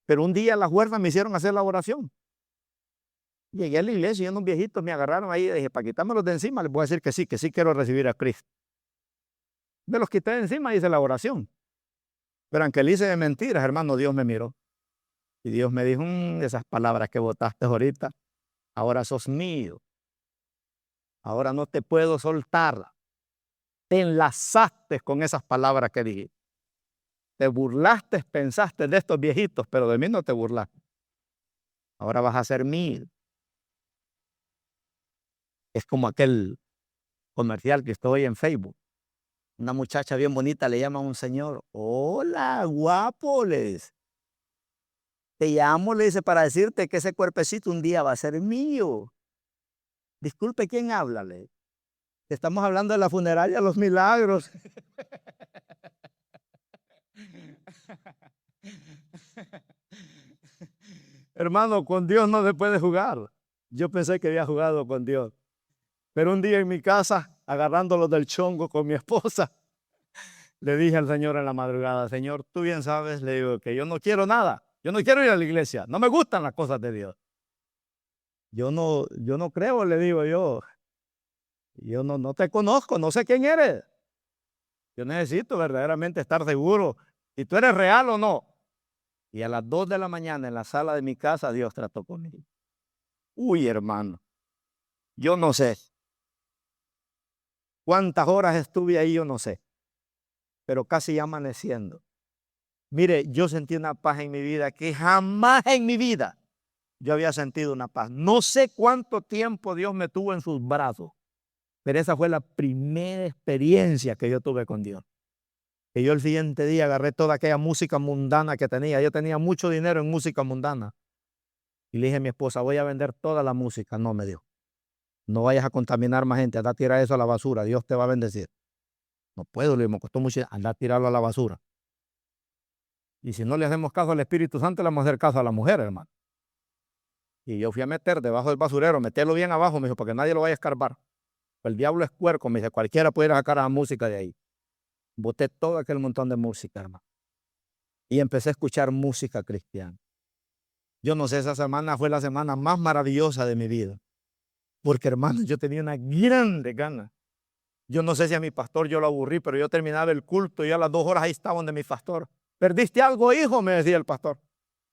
Pero un día las huertas me hicieron hacer la oración. Llegué a la iglesia y unos viejitos me agarraron ahí y dije, para quitármelos de encima, les voy a decir que sí quiero recibir a Cristo. Me los quité de encima y hice la oración. Pero aunque le hice de mentiras, hermano, Dios me miró. Y Dios me dijo, esas palabras que botaste ahorita, ahora sos mío. Ahora no te puedo soltar. Te enlazaste con esas palabras que dije. Te burlaste, pensaste de estos viejitos, pero de mí no te burlaste. Ahora vas a ser mío. Es como aquel comercial que estoy en Facebook. Una muchacha bien bonita le llama a un señor. Hola, guapo, les. Te llamo, le dice, para decirte que ese cuerpecito un día va a ser mío. Disculpe, ¿quién habla? Le? Estamos hablando de la funeraria Los Milagros. Hermano, con Dios no se puede jugar. Yo pensé que había jugado con Dios. Pero un día en mi casa, agarrándolo del chongo con mi esposa, le dije al Señor en la madrugada, Señor, tú bien sabes, le digo, que yo no quiero nada. Yo no quiero ir a la iglesia. No me gustan las cosas de Dios. Yo no creo, le digo yo. Yo no te conozco, no sé quién eres. Yo necesito verdaderamente estar seguro si tú eres real o no. Y a las 2 de la mañana en la sala de mi casa, Dios trató conmigo. Uy, hermano, yo no sé. ¿Cuántas horas estuve ahí? Yo no sé. Pero casi ya amaneciendo. Mire, yo sentí una paz en mi vida que jamás en mi vida yo había sentido una paz. No sé cuánto tiempo Dios me tuvo en sus brazos, pero esa fue la primera experiencia que yo tuve con Dios. Que yo el siguiente día agarré toda aquella música mundana que tenía. Yo tenía mucho dinero en música mundana. Y le dije a mi esposa, voy a vender toda la música. No, me dijo, no vayas a contaminar más gente, anda a tirar eso a la basura, Dios te va a bendecir. No puedo, le digo, me costó mucho, anda a tirarlo a la basura. Y si no le hacemos caso al Espíritu Santo, le vamos a hacer caso a la mujer, hermano. Y yo fui a meter debajo del basurero, meterlo bien abajo, me dijo, para que nadie lo vaya a escarbar. El diablo es puerco, me dice, cualquiera puede sacar la música de ahí. Boté todo aquel montón de música, hermano. Y empecé a escuchar música cristiana. Yo no sé, esa semana fue la semana más maravillosa de mi vida. Porque, hermano, yo tenía una grande gana. Yo no sé si a mi pastor yo lo aburrí, pero yo terminaba el culto y a las 2 horas ahí estaba donde mi pastor. ¿Perdiste algo, hijo? Me decía el pastor.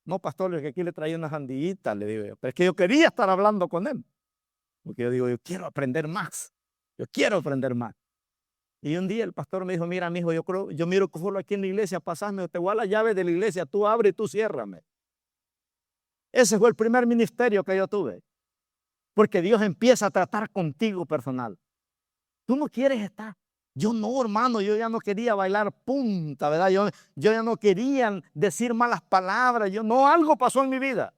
No, pastor, es que aquí le traía una jandillita, le digo yo. Pero es que yo quería estar hablando con él. Porque yo digo, yo quiero aprender más. Yo quiero aprender más. Y un día el pastor me dijo, mira, mijo, yo miro que solo aquí en la iglesia pasasme, te voy a la llave de la iglesia, tú abre y tú ciérrame. Ese fue el primer ministerio que yo tuve. Porque Dios empieza a tratar contigo personal. Tú no quieres estar. Yo no, hermano, yo ya no quería bailar punta, ¿verdad? Yo ya no quería decir malas palabras. Algo pasó en mi vida.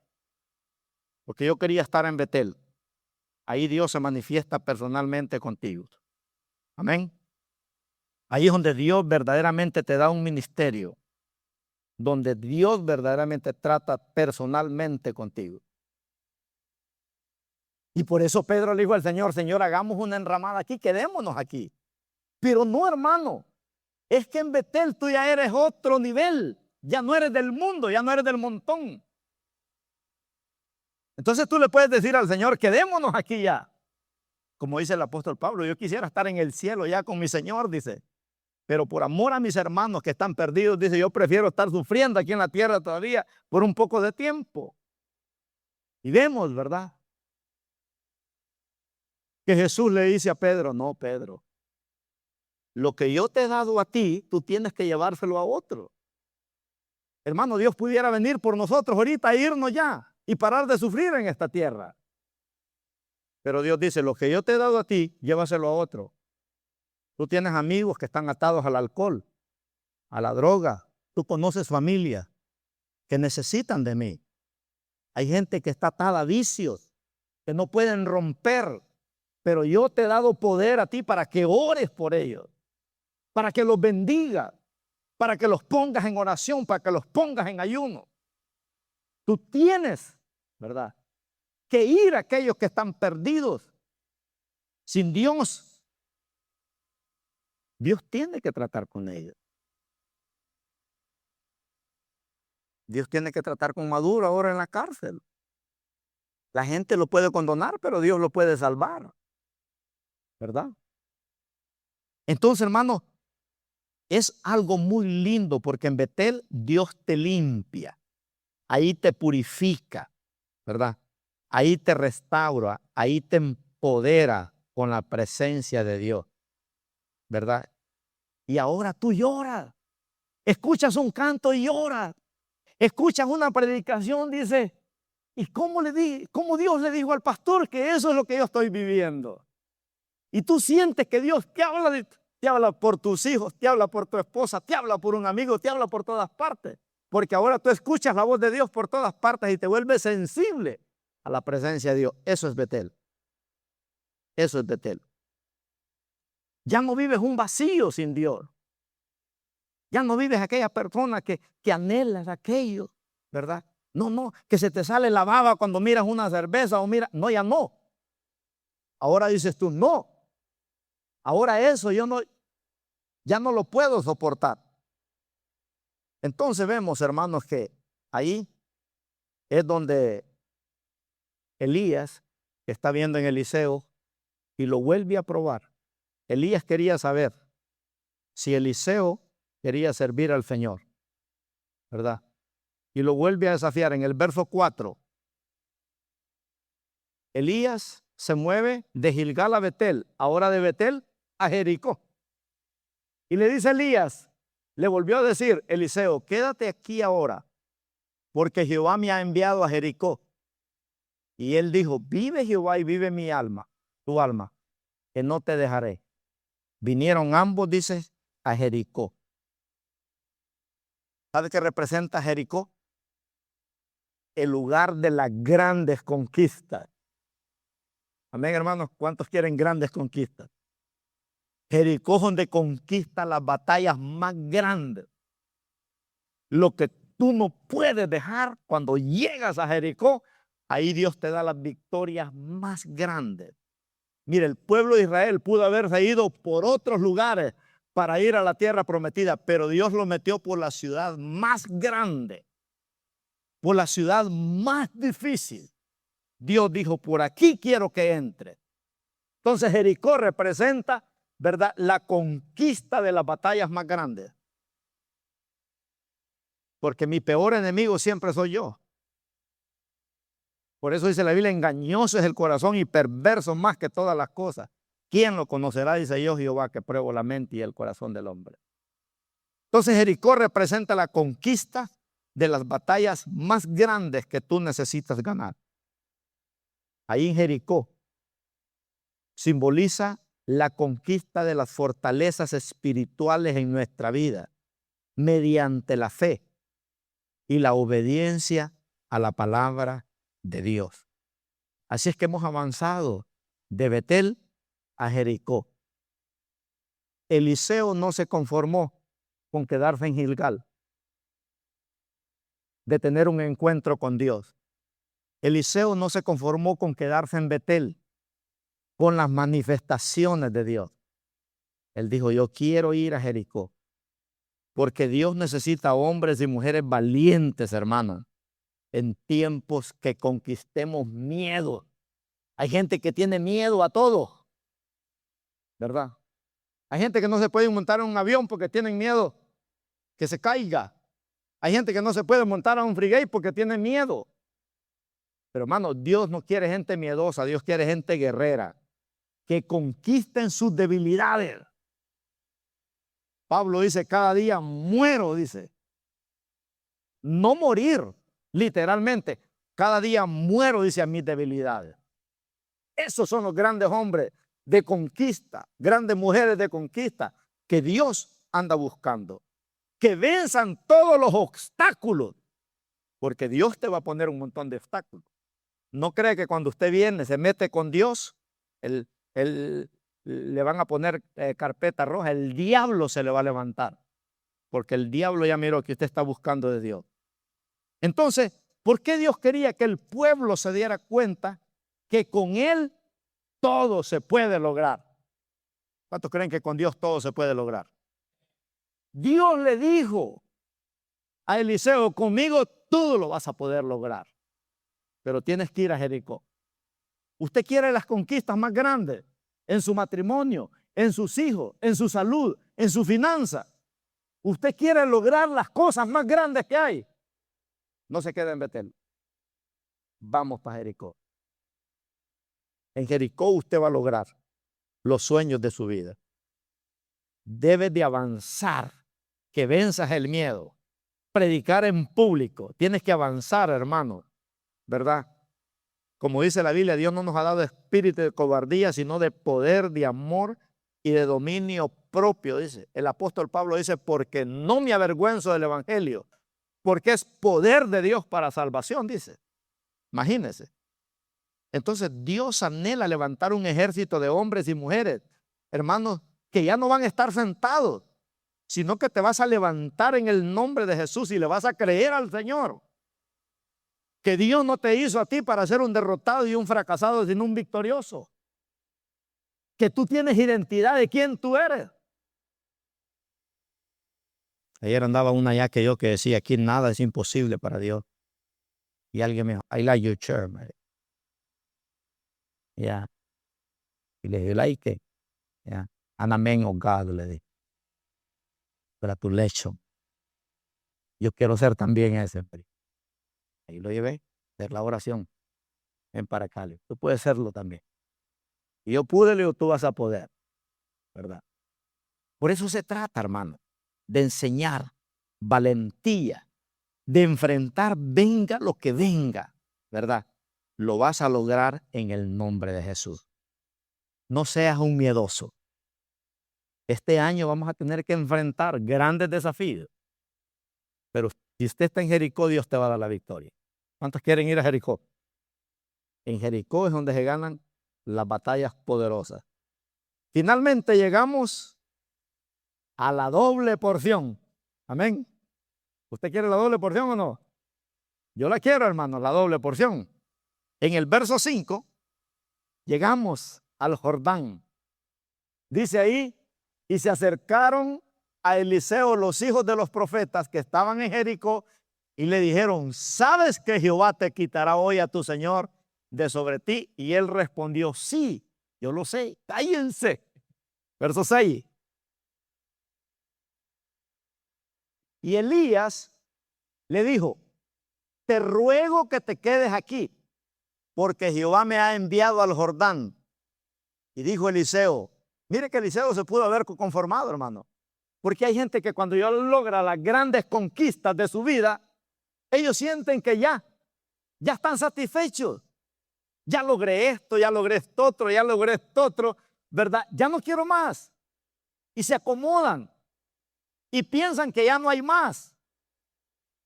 Porque yo quería estar en Betel. Ahí Dios se manifiesta personalmente contigo. Amén. Ahí es donde Dios verdaderamente te da un ministerio. Donde Dios verdaderamente trata personalmente contigo. Y por eso Pedro le dijo al Señor, Señor, hagamos una enramada aquí, quedémonos aquí. Pero no, hermano, es que en Betel tú ya eres otro nivel. Ya no eres del mundo, ya no eres del montón. Entonces tú le puedes decir al Señor, quedémonos aquí ya. Como dice el apóstol Pablo, yo quisiera estar en el cielo ya con mi Señor, dice. Pero por amor a mis hermanos que están perdidos, dice, yo prefiero estar sufriendo aquí en la tierra todavía por un poco de tiempo. Y vemos, ¿verdad? Que Jesús le dice a Pedro, no, Pedro, lo que yo te he dado a ti, tú tienes que llevárselo a otro. Hermano, Dios pudiera venir por nosotros ahorita e irnos ya y parar de sufrir en esta tierra. Pero Dios dice, lo que yo te he dado a ti, llévaselo a otro. Tú tienes amigos que están atados al alcohol, a la droga. Tú conoces familias que necesitan de mí. Hay gente que está atada a vicios, que no pueden romper. Pero yo te he dado poder a ti para que ores por ellos, para que los bendigas, para que los pongas en oración, para que los pongas en ayuno. Tú tienes, ¿verdad?, que ir a aquellos que están perdidos sin Dios. Dios tiene que tratar con ellos. Dios tiene que tratar con Maduro ahora en la cárcel. La gente lo puede condonar, pero Dios lo puede salvar, ¿verdad? Entonces, hermano, es algo muy lindo porque en Betel Dios te limpia, ahí te purifica, ¿verdad? Ahí te restaura, ahí te empodera con la presencia de Dios, ¿verdad? Y ahora tú lloras, escuchas un canto y lloras, escuchas una predicación, dice, ¿y cómo Dios le dijo al pastor que eso es lo que yo estoy viviendo? Y tú sientes que Dios te habla por tus hijos, te habla por tu esposa, te habla por un amigo, te habla por todas partes. Porque ahora tú escuchas la voz de Dios por todas partes y te vuelves sensible a la presencia de Dios. Eso es Betel. Eso es Betel. Ya no vives un vacío sin Dios. Ya no vives aquella persona que anhelas aquello, ¿verdad? No, que se te sale la baba cuando miras una cerveza o mira. No, ya no. Ahora dices tú, no. Ahora eso ya no lo puedo soportar. Entonces vemos, hermanos, que ahí es donde Elías está viendo en Eliseo y lo vuelve a probar. Elías quería saber si Eliseo quería servir al Señor, ¿verdad? Y lo vuelve a desafiar en el verso 4. Elías se mueve de Gilgal a Betel, ahora de Betel a Jericó. Y le dice Elías, le volvió a decir Eliseo, quédate aquí ahora, porque Jehová me ha enviado a Jericó. Y él dijo, vive Jehová y vive mi alma, tu alma, que no te dejaré. Vinieron ambos, dice, a Jericó. ¿Sabe qué representa Jericó? El lugar de las grandes conquistas. Amén, hermanos, ¿cuántos quieren grandes conquistas? Jericó es donde conquista las batallas más grandes. Lo que tú no puedes dejar cuando llegas a Jericó, ahí Dios te da las victorias más grandes. Mire, el pueblo de Israel pudo haberse ido por otros lugares para ir a la tierra prometida, pero Dios lo metió por la ciudad más grande, por la ciudad más difícil. Dios dijo, por aquí quiero que entre. Entonces Jericó representa, ¿verdad?, la conquista de las batallas más grandes. Porque mi peor enemigo siempre soy yo. Por eso dice la Biblia, engañoso es el corazón y perverso más que todas las cosas. ¿Quién lo conocerá? Dice yo, Jehová, que pruebo la mente y el corazón del hombre. Entonces Jericó representa la conquista de las batallas más grandes que tú necesitas ganar. Ahí en Jericó simboliza la conquista de las fortalezas espirituales en nuestra vida mediante la fe y la obediencia a la palabra de Dios. Así es que hemos avanzado de Betel a Jericó. Eliseo no se conformó con quedarse en Gilgal, de tener un encuentro con Dios. Eliseo no se conformó con quedarse en Betel, con las manifestaciones de Dios. Él dijo, yo quiero ir a Jericó, porque Dios necesita hombres y mujeres valientes, hermanos, en tiempos que conquistemos miedo. Hay gente que tiene miedo a todo, ¿verdad? Hay gente que no se puede montar en un avión porque tienen miedo que se caiga. Hay gente que no se puede montar a un frigate porque tiene miedo. Pero hermano, Dios no quiere gente miedosa, Dios quiere gente guerrera, que conquisten sus debilidades. Pablo dice, cada día muero, dice. No morir, literalmente. Cada día muero, dice, a mis debilidades. Esos son los grandes hombres de conquista, grandes mujeres de conquista que Dios anda buscando. Que venzan todos los obstáculos, porque Dios te va a poner un montón de obstáculos. No cree que cuando usted viene, se mete con Dios, le van a poner carpeta roja, el diablo se le va a levantar, porque el diablo ya miró que usted está buscando de Dios. Entonces, ¿por qué Dios quería que el pueblo se diera cuenta que con Él todo se puede lograr? ¿Cuántos creen que con Dios todo se puede lograr? Dios le dijo a Eliseo, conmigo todo lo vas a poder lograr, pero tienes que ir a Jericó. Usted quiere las conquistas más grandes en su matrimonio, en sus hijos, en su salud, en su finanza. Usted quiere lograr las cosas más grandes que hay. No se quede en Betel. Vamos para Jericó. En Jericó usted va a lograr los sueños de su vida. Debe de avanzar, que venzas el miedo. Predicar en público. Tienes que avanzar, hermano, ¿verdad? Como dice la Biblia, Dios no nos ha dado espíritu de cobardía, sino de poder, de amor y de dominio propio, dice. El apóstol Pablo dice, porque no me avergüenzo del evangelio, porque es poder de Dios para salvación, dice. Imagínense. Entonces Dios anhela levantar un ejército de hombres y mujeres, hermanos, que ya no van a estar sentados, sino que te vas a levantar en el nombre de Jesús y le vas a creer al Señor. Que Dios no te hizo a ti para ser un derrotado y un fracasado, sino un victorioso. Que tú tienes identidad de quién tú eres. Ayer andaba una ya que decía, aquí nada es imposible para Dios. Y alguien me dijo, I like your chair, man. Yeah. Y le dije, you like it? Yeah. And a man of God, le dije. Congratulations. Yo quiero ser también ese. Ahí lo llevé, hacer la oración. Ven para acá, tú puedes serlo también. Y yo pude, le digo, tú vas a poder, ¿verdad? Por eso se trata, hermano, de enseñar valentía, de enfrentar, venga lo que venga, ¿verdad? Lo vas a lograr en el nombre de Jesús. No seas un miedoso. Este año vamos a tener que enfrentar grandes desafíos. Pero si usted está en Jericó, Dios te va a dar la victoria. ¿Cuántos quieren ir a Jericó? En Jericó es donde se ganan las batallas poderosas. Finalmente llegamos a la doble porción. Amén. ¿Usted quiere la doble porción o no? Yo la quiero, hermano, la doble porción. En el verso 5, llegamos al Jordán. Dice ahí, y se acercaron a Eliseo los hijos de los profetas que estaban en Jericó y le dijeron, ¿sabes que Jehová te quitará hoy a tu señor de sobre ti? Y él respondió, sí, yo lo sé, cállense. Verso 6. Y Elías le dijo, te ruego que te quedes aquí, porque Jehová me ha enviado al Jordán. Y dijo Eliseo, mire que Eliseo se pudo haber conformado, hermano. Porque hay gente que cuando ya logra las grandes conquistas de su vida, ellos sienten que ya están satisfechos. Ya logré esto, ya logré esto otro, ya logré esto otro, ¿verdad? Ya no quiero más. Y se acomodan y piensan que ya no hay más.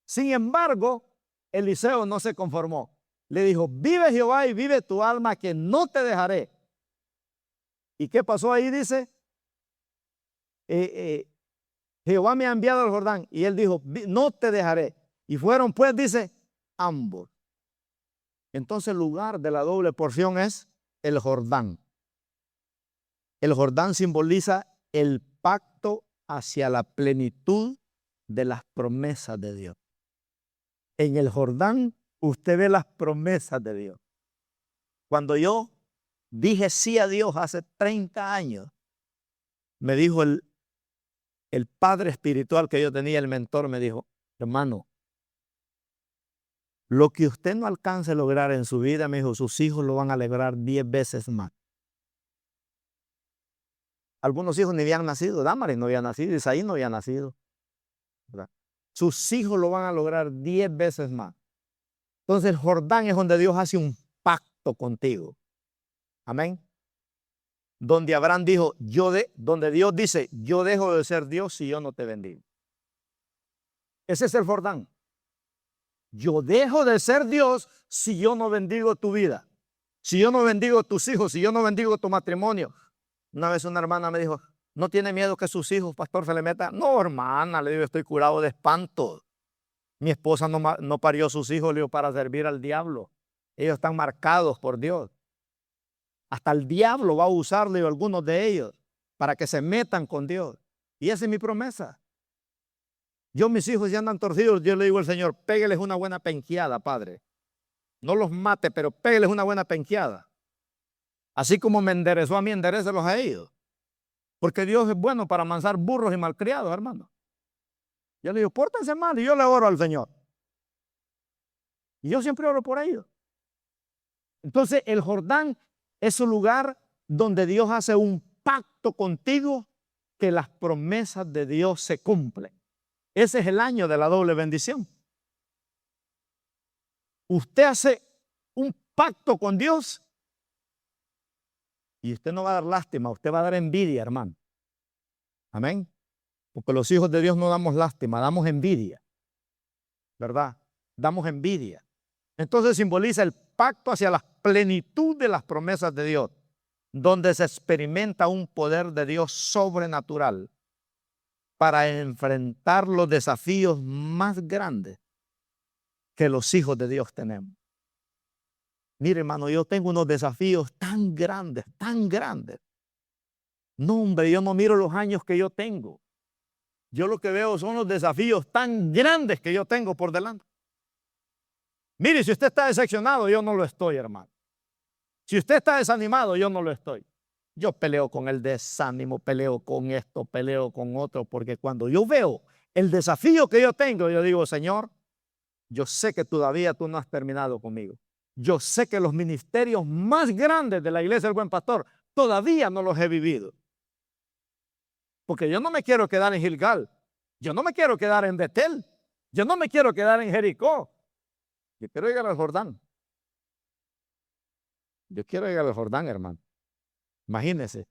Sin embargo, Eliseo no se conformó. Le dijo, vive Jehová y vive tu alma, que no te dejaré. ¿Y qué pasó ahí? Dice, Jehová me ha enviado al Jordán. Y él dijo, no te dejaré. Y fueron pues, dice, ambos. Entonces el lugar de la doble porción es el Jordán. El Jordán simboliza el pacto hacia la plenitud de las promesas de Dios. En el Jordán usted ve las promesas de Dios. Cuando yo dije sí a Dios hace 30 años, me dijo el padre espiritual que yo tenía, el mentor, me dijo, hermano, lo que usted no alcance a lograr en su vida, me dijo, sus hijos lo van a lograr 10 veces más. Algunos hijos ni habían nacido, Damaris no había nacido, Isaí no había nacido, ¿verdad? Sus hijos lo van a lograr 10 veces más. Entonces el Jordán es donde Dios hace un pacto contigo. Amén. Donde Abraham dijo, donde Dios dice, yo dejo de ser Dios si yo no te bendigo. Ese es el Jordán. Yo dejo de ser Dios si yo no bendigo tu vida, si yo no bendigo tus hijos, si yo no bendigo tu matrimonio. Una vez una hermana me dijo, ¿no tiene miedo que sus hijos, pastor, se le metan? No, hermana, le digo, estoy curado de espanto. Mi esposa no parió sus hijos, le digo, para servir al diablo. Ellos están marcados por Dios. Hasta el diablo va a usarle a algunos de ellos para que se metan con Dios. Y esa es mi promesa. Yo, mis hijos ya andan torcidos, yo le digo al Señor, pégueles una buena penqueada, Padre. No los mate, pero pégueles una buena penqueada. Así como me enderezó a mí, enderécelos a ellos. Porque Dios es bueno para amansar burros y malcriados, hermano. Yo le digo, pórtense mal, y yo le oro al Señor. Y yo siempre oro por ellos. Entonces, el Jordán es un lugar donde Dios hace un pacto contigo que las promesas de Dios se cumplen. Ese es el año de la doble bendición. Usted hace un pacto con Dios y usted no va a dar lástima, usted va a dar envidia, hermano. Amén. Porque los hijos de Dios no damos lástima, damos envidia. ¿Verdad? Damos envidia. Entonces simboliza el pacto hacia la plenitud de las promesas de Dios, donde se experimenta un poder de Dios sobrenatural para enfrentar los desafíos más grandes que los hijos de Dios tenemos. Mire, hermano, yo tengo unos desafíos tan grandes, tan grandes. No, hombre, yo no miro los años que yo tengo. Yo lo que veo son los desafíos tan grandes que yo tengo por delante. Mire, si usted está decepcionado, yo no lo estoy, hermano. Si usted está desanimado, yo no lo estoy. Yo peleo con el desánimo, peleo con esto, peleo con otro, porque cuando yo veo el desafío que yo tengo, yo digo, Señor, yo sé que todavía tú no has terminado conmigo. Yo sé que los ministerios más grandes de la Iglesia del Buen Pastor todavía no los he vivido. Porque yo no me quiero quedar en Gilgal. Yo no me quiero quedar en Betel. Yo no me quiero quedar en Jericó. Yo quiero llegar al Jordán. Yo quiero llegar al Jordán, hermano. Imagínense.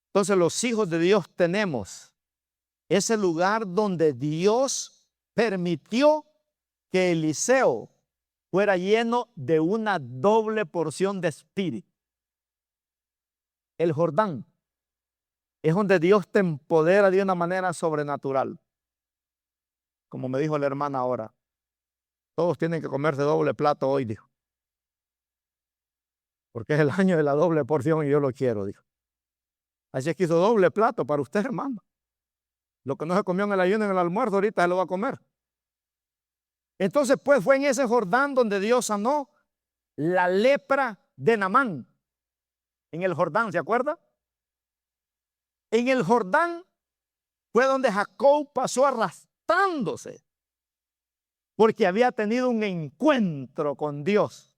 Entonces los hijos de Dios tenemos ese lugar donde Dios permitió que Eliseo fuera lleno de una doble porción de espíritu. El Jordán es donde Dios te empodera de una manera sobrenatural. Como me dijo la hermana ahora, todos tienen que comerse doble plato hoy, dijo. Porque es el año de la doble porción y yo lo quiero, dijo. Así es que hizo doble plato para usted, hermano. Lo que no se comió en el ayuno y en el almuerzo, ahorita se lo va a comer. Entonces, pues fue en ese Jordán donde Dios sanó la lepra de Naamán. En el Jordán, ¿se acuerda? En el Jordán fue donde Jacob pasó arrastrándose porque había tenido un encuentro con Dios.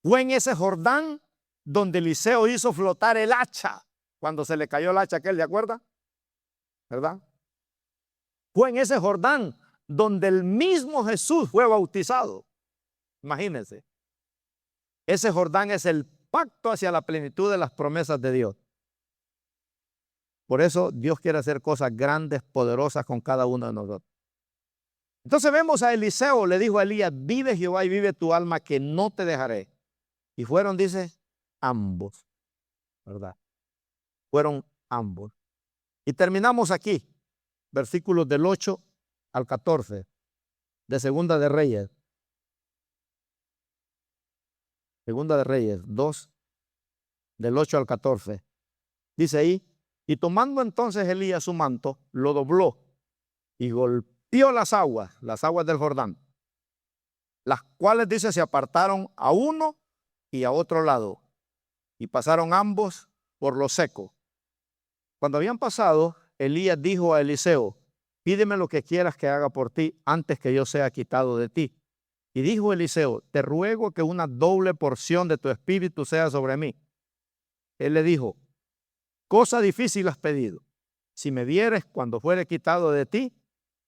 Fue en ese Jordán donde Eliseo hizo flotar el hacha cuando se le cayó el hacha aquel, ¿de acuerdo? ¿Verdad? Fue en ese Jordán donde el mismo Jesús fue bautizado. Imagínense. Ese Jordán es el pacto hacia la plenitud de las promesas de Dios. Por eso Dios quiere hacer cosas grandes, poderosas con cada uno de nosotros. Entonces vemos a Eliseo, le dijo a Elías, vive Jehová y vive tu alma, que no te dejaré. Y fueron, dice, ambos, ¿verdad? Fueron ambos. Y terminamos aquí, versículos del 8 al 14, de Segunda de Reyes. Segunda de Reyes 2, del 8 al 14. Dice ahí, y tomando entonces Elías su manto, lo dobló y golpeó las aguas del Jordán, las cuales, dice, se apartaron a uno y a otro lado, y pasaron ambos por lo seco. Cuando habían pasado, Elías dijo a Eliseo, pídeme lo que quieras que haga por ti antes que yo sea quitado de ti. Y dijo Eliseo, te ruego que una doble porción de tu espíritu sea sobre mí. Él le dijo, cosa difícil has pedido. Si me vieres cuando fuere quitado de ti,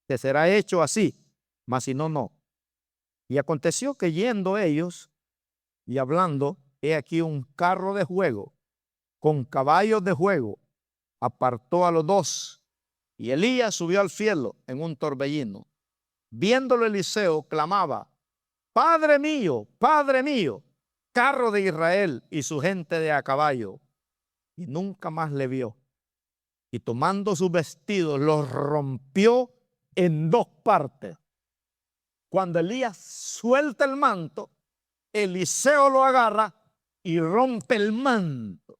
te será hecho así, mas si no, no. Y aconteció que yendo ellos y hablando, he aquí un carro de fuego con caballos de fuego apartó a los dos, y Elías subió al cielo en un torbellino. Viéndolo Eliseo, clamaba, Padre mío, carro de Israel y su gente de a caballo. Y nunca más le vio. Y tomando sus vestidos, los rompió en dos partes. Cuando Elías suelta el manto, Eliseo lo agarra y rompe el manto,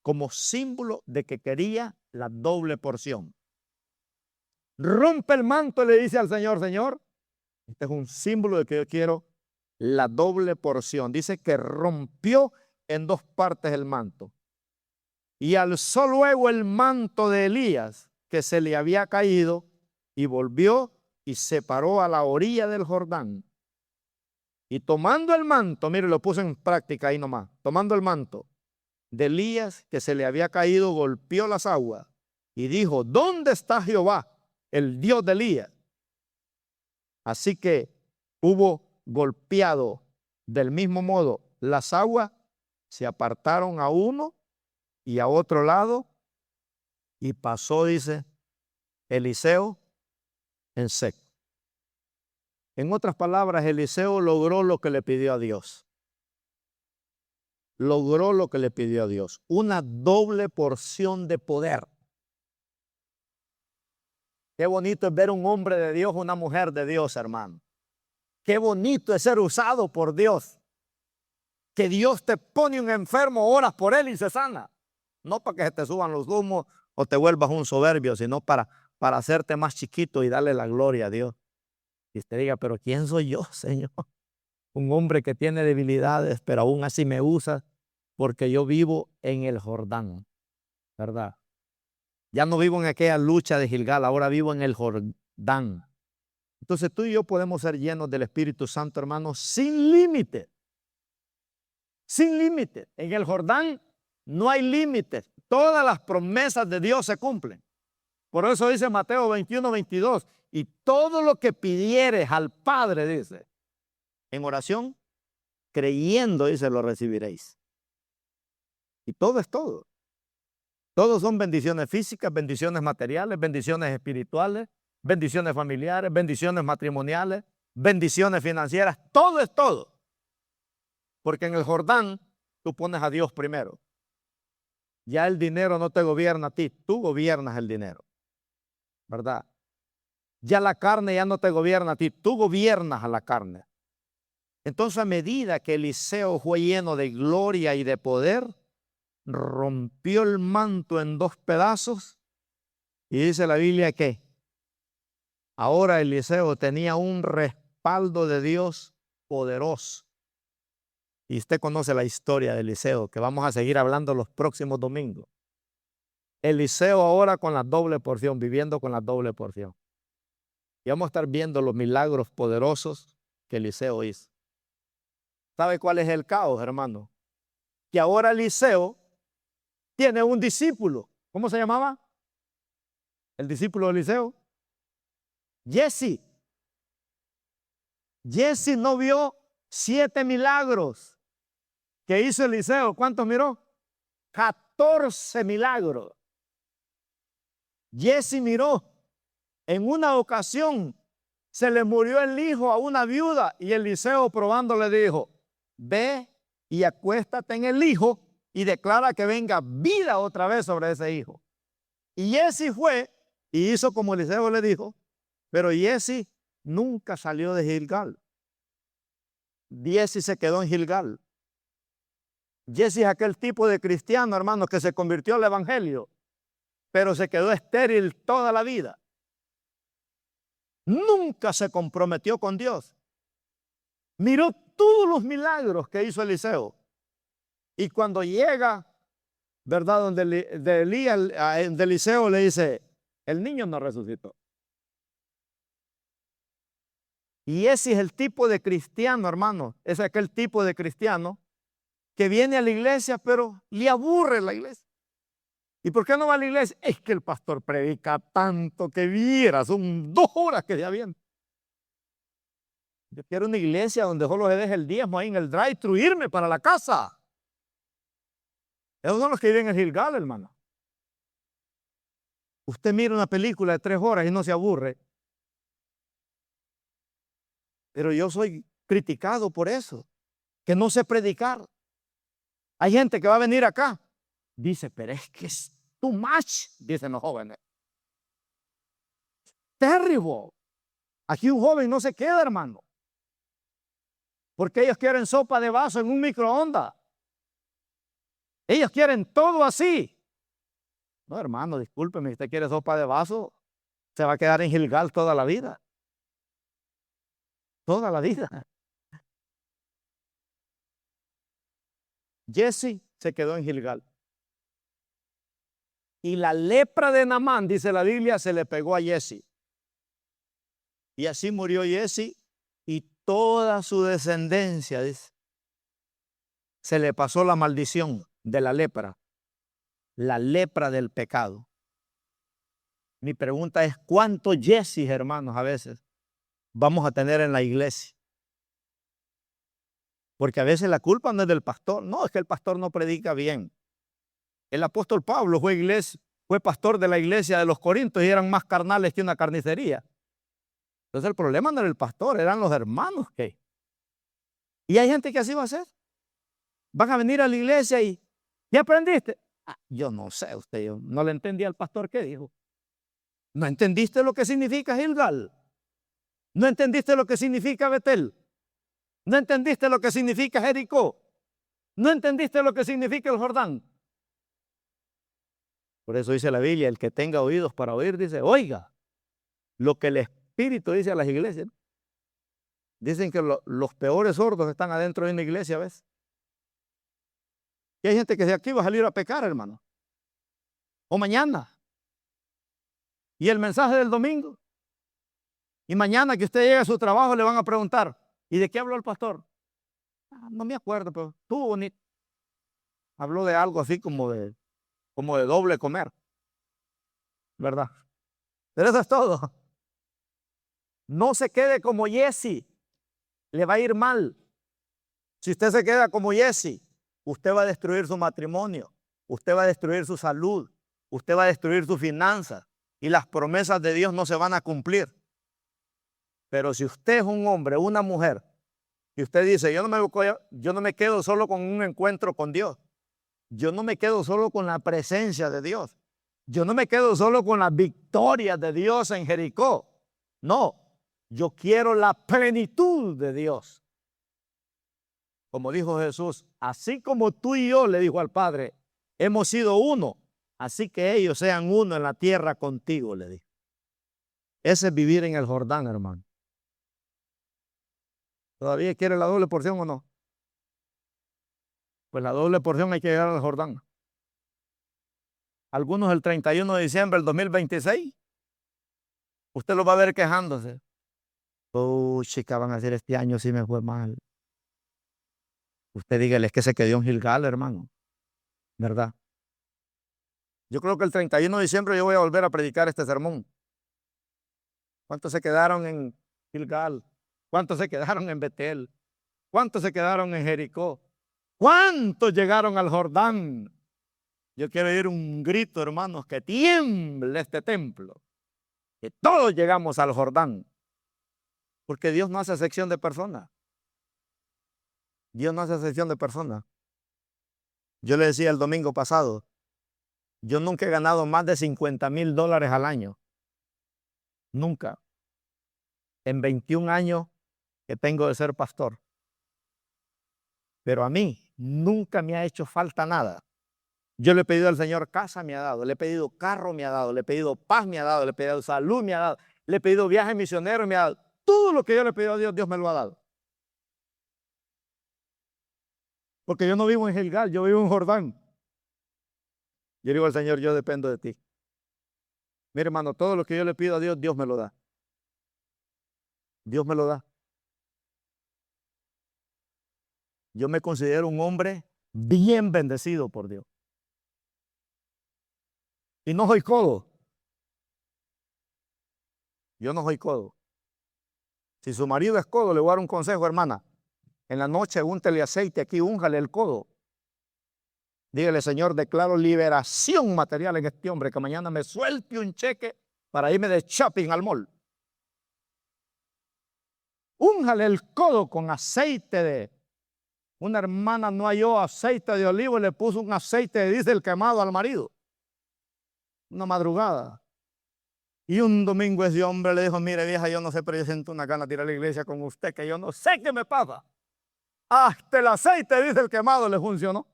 como símbolo de que quería la doble porción. Rompe el manto y le dice al Señor, Señor, este es un símbolo de que yo quiero la doble porción. Dice que rompió en dos partes el manto. Y alzó luego el manto de Elías, que se le había caído, y volvió y se paró a la orilla del Jordán. Y tomando el manto, mire, lo puso en práctica ahí nomás, tomando el manto de Elías, que se le había caído, golpeó las aguas y dijo, ¿dónde está Jehová, el Dios de Elías? Así que hubo golpeado del mismo modo las aguas, se apartaron a uno y a otro lado, y pasó, dice, Eliseo en seco. En otras palabras, Eliseo logró lo que le pidió a Dios. Logró lo que le pidió a Dios. Una doble porción de poder. Qué bonito es ver un hombre de Dios, una mujer de Dios, hermano. Qué bonito es ser usado por Dios. Que Dios te pone un enfermo, oras por él y se sana. No para que se te suban los humos o te vuelvas un soberbio, sino para hacerte más chiquito y darle la gloria a Dios. Y te diga, pero ¿quién soy yo, Señor? Un hombre que tiene debilidades, pero aún así me usa porque yo vivo en el Jordán, ¿verdad? Ya no vivo en aquella lucha de Gilgal, ahora vivo en el Jordán. Entonces tú y yo podemos ser llenos del Espíritu Santo, hermanos, sin límite. Sin límite. En el Jordán no hay límites. Todas las promesas de Dios se cumplen. Por eso dice Mateo 21, 22. Y todo lo que pidieres al Padre, dice, en oración, creyendo, dice, lo recibiréis. Y todo es todo. Todos son bendiciones físicas, bendiciones materiales, bendiciones espirituales, bendiciones familiares, bendiciones matrimoniales, bendiciones financieras. Todo es todo. Porque en el Jordán tú pones a Dios primero. Ya el dinero no te gobierna a ti, tú gobiernas el dinero, ¿verdad? Ya la carne ya no te gobierna a ti, tú gobiernas a la carne. Entonces, a medida que Eliseo fue lleno de gloria y de poder, rompió el manto en dos pedazos y dice la Biblia que ahora Eliseo tenía un respaldo de Dios poderoso. Y usted conoce la historia de Eliseo, que vamos a seguir hablando los próximos domingos. Eliseo ahora con la doble porción, viviendo con la doble porción. Y vamos a estar viendo los milagros poderosos que Eliseo hizo. ¿Sabe cuál es el caos, hermano? que ahora Eliseo tiene un discípulo. ¿Cómo se llamaba? El discípulo de Eliseo. Jesse. Jesse no vio 7 milagros que hizo Eliseo. ¿Cuántos miró? 14 milagros. Jesse miró. En una ocasión se le murió el hijo a una viuda y Eliseo probando le dijo: ve y acuéstate en el hijo y declara que venga vida otra vez sobre ese hijo. Y Jesse fue y hizo como Eliseo le dijo, pero Jesse nunca salió de Gilgal. Jesse se quedó en Gilgal. Jesse es aquel tipo de cristiano, hermanos, que se convirtió al evangelio, pero se quedó estéril toda la vida. Nunca se comprometió con Dios. Miró todos los milagros que hizo Eliseo. Y cuando llega, ¿verdad?, donde Eliseo le dice: el niño no resucitó. Y ese es el tipo de cristiano, hermano. Es aquel tipo de cristiano que viene a la iglesia, pero le aburre la iglesia. ¿Y por qué no va a la iglesia? Es que el pastor predica tanto que viera, son 2 horas que se avienta. Yo quiero una iglesia donde solo se deje el diezmo ahí en el drive-thru, irme para la casa. Esos son los que viven en Gilgal, hermano. Usted mira una película de 3 horas y no se aburre. Pero yo soy criticado por eso, que no sé predicar. Hay gente que va a venir acá, dice, pero es que es too much, dicen los jóvenes. Terrible. Aquí un joven no se queda, hermano, porque ellos quieren sopa de vaso en un microondas. Ellos quieren todo así. No, hermano, discúlpeme, si usted quiere sopa de vaso, se va a quedar en Gilgal toda la vida. Toda la vida. Jesse se quedó en Gilgal. Y la lepra de Naamán, dice la Biblia, se le pegó a Jesse. Y así murió Jesse y toda su descendencia, dice, se le pasó la maldición de la lepra del pecado. Mi pregunta es, ¿cuántos Jesse, hermanos, a veces vamos a tener en la iglesia? Porque a veces la culpa no es del pastor. No, es que el pastor no predica bien. El apóstol Pablo fue pastor de la iglesia de los Corintios y eran más carnales que una carnicería. Entonces el problema no era el pastor, eran los hermanos que. Y hay gente que así va a ser. Van a venir a la iglesia y ¿qué aprendiste? Yo no sé, yo no le entendí al pastor qué dijo. ¿No entendiste lo que significa Gilgal? ¿No entendiste lo que significa Betel? ¿No entendiste lo que significa Jericó? ¿No entendiste lo que significa el Jordán? Por eso dice la Biblia, el que tenga oídos para oír, dice, oiga lo que el Espíritu dice a las iglesias. Dicen que los peores sordos están adentro de una iglesia, ¿ves? Y hay gente que de aquí va a salir a pecar, hermano. O mañana. Y el mensaje del domingo. Y mañana que usted llegue a su trabajo le van a preguntar, ¿y de qué habló el pastor? No me acuerdo, pero estuvo bonito. Habló de algo así como de doble comer, ¿verdad? Pero eso es todo. No se quede como Jesse, le va a ir mal. Si usted se queda como Jesse, usted va a destruir su matrimonio, usted va a destruir su salud, usted va a destruir sus finanzas y las promesas de Dios no se van a cumplir. Pero si usted es un hombre, una mujer, y usted dice, yo no me quedo solo con un encuentro con Dios, yo no me quedo solo con la presencia de Dios, yo no me quedo solo con las victorias de Dios en Jericó, no, yo quiero la plenitud de Dios. Como dijo Jesús, así como tú y yo, le dijo al Padre, hemos sido uno, así que ellos sean uno en la tierra contigo, le dijo. Ese es vivir en el Jordán, hermano. ¿Todavía quiere la doble porción o no? Pues la doble porción hay que llegar al Jordán. Algunos el 31 de diciembre del 2026, usted lo va a ver quejándose. Oh, chica, van a decir, este año sí me fue mal. Usted dígale, es que se quedó en Gilgal, hermano, ¿verdad? Yo creo que el 31 de diciembre yo voy a volver a predicar este sermón. ¿Cuántos se quedaron en Gilgal? ¿Cuántos se quedaron en Betel? ¿Cuántos se quedaron en Jericó? ¿Cuántos llegaron al Jordán? Yo quiero oír un grito, hermanos, que tiemble este templo. Que todos llegamos al Jordán. Porque Dios no hace excepción de personas. Dios no hace excepción de personas. Yo le decía el domingo pasado, yo nunca he ganado más de $50,000 al año. Nunca. En 21 años que tengo de ser pastor. Pero a mí nunca me ha hecho falta nada. Yo le he pedido al Señor casa, me ha dado. Le he pedido carro, me ha dado. Le he pedido paz, me ha dado. Le he pedido salud, me ha dado. Le he pedido viaje misionero, me ha dado. Todo lo que yo le he pedido a Dios, Dios me lo ha dado. Porque yo no vivo en Gilgal, yo vivo en Jordán. Yo digo al Señor, yo dependo de ti. Mire, hermano, todo lo que yo le pido a Dios, Dios me lo da. Dios me lo da. Yo me considero un hombre bien bendecido por Dios. Y no soy codo. Yo no soy codo. Si su marido es codo, le voy a dar un consejo, hermana. En la noche, úntele aceite aquí, únjale el codo. Dígale, Señor, declaro liberación material en este hombre, que mañana me suelte un cheque para irme de shopping al mall. Únjale el codo con aceite de... Una hermana no halló aceite de olivo y le puso un aceite de diésel quemado al marido. Una madrugada. Y un domingo ese hombre le dijo, mire vieja, yo no sé, pero yo siento una gana de ir a la iglesia con usted, que yo no sé qué me pasa. Hasta el aceite de diésel quemado le funcionó.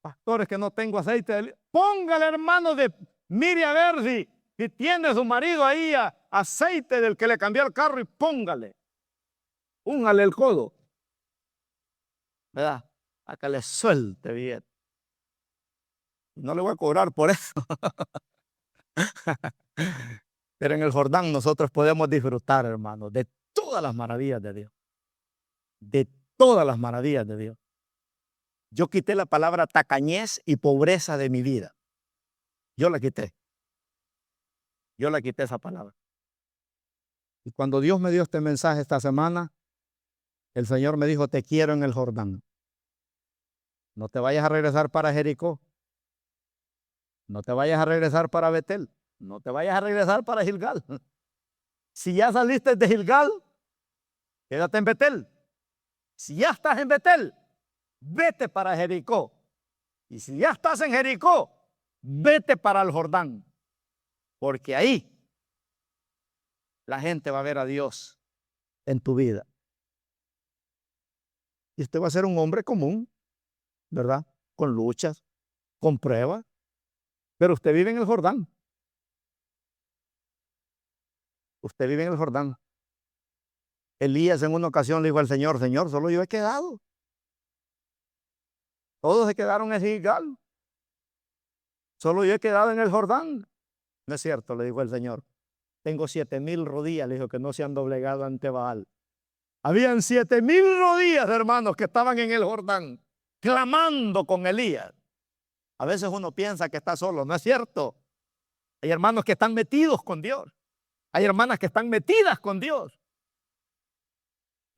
Pastores, que no tengo aceite de... Póngale, hermano, mire a ver si tiene su marido ahí aceite del que le cambió el carro y póngale. Úngale el codo. ¿Verdad? A que le suelte bien. No le voy a cobrar por eso. Pero en el Jordán nosotros podemos disfrutar, hermano, de todas las maravillas de Dios. De todas las maravillas de Dios. Yo quité la palabra tacañez y pobreza de mi vida. Yo la quité. Yo la quité esa palabra. Y cuando Dios me dio este mensaje esta semana, el Señor me dijo, te quiero en el Jordán. No te vayas a regresar para Jericó. No te vayas a regresar para Betel. No te vayas a regresar para Gilgal. Si ya saliste de Gilgal, quédate en Betel. Si ya estás en Betel, vete para Jericó. Y si ya estás en Jericó, vete para el Jordán. Porque ahí la gente va a ver a Dios en tu vida. Y usted va a ser un hombre común, ¿verdad? Con luchas, con pruebas. Pero usted vive en el Jordán. Usted vive en el Jordán. Elías en una ocasión le dijo al Señor, Señor, solo yo he quedado. Todos se quedaron en Gilgal. Solo yo he quedado en el Jordán. No es cierto, le dijo el Señor. Tengo 7,000 rodillas, le dijo, que no se han doblegado ante Baal. Habían 7,000 rodillas, hermanos, que estaban en el Jordán, clamando con Elías. A veces uno piensa que está solo, no es cierto. Hay hermanos que están metidos con Dios. Hay hermanas que están metidas con Dios.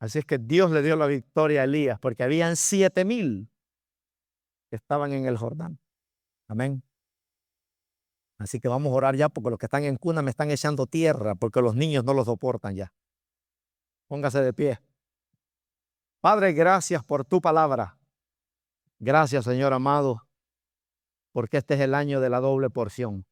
Así es que Dios le dio la victoria a Elías, porque habían 7,000 que estaban en el Jordán. Amén. Así que vamos a orar ya, porque los que están en cuna me están echando tierra, porque los niños no lo soportan ya. Póngase de pie. Padre, gracias por tu palabra. Gracias, Señor amado, porque este es el año de la doble porción.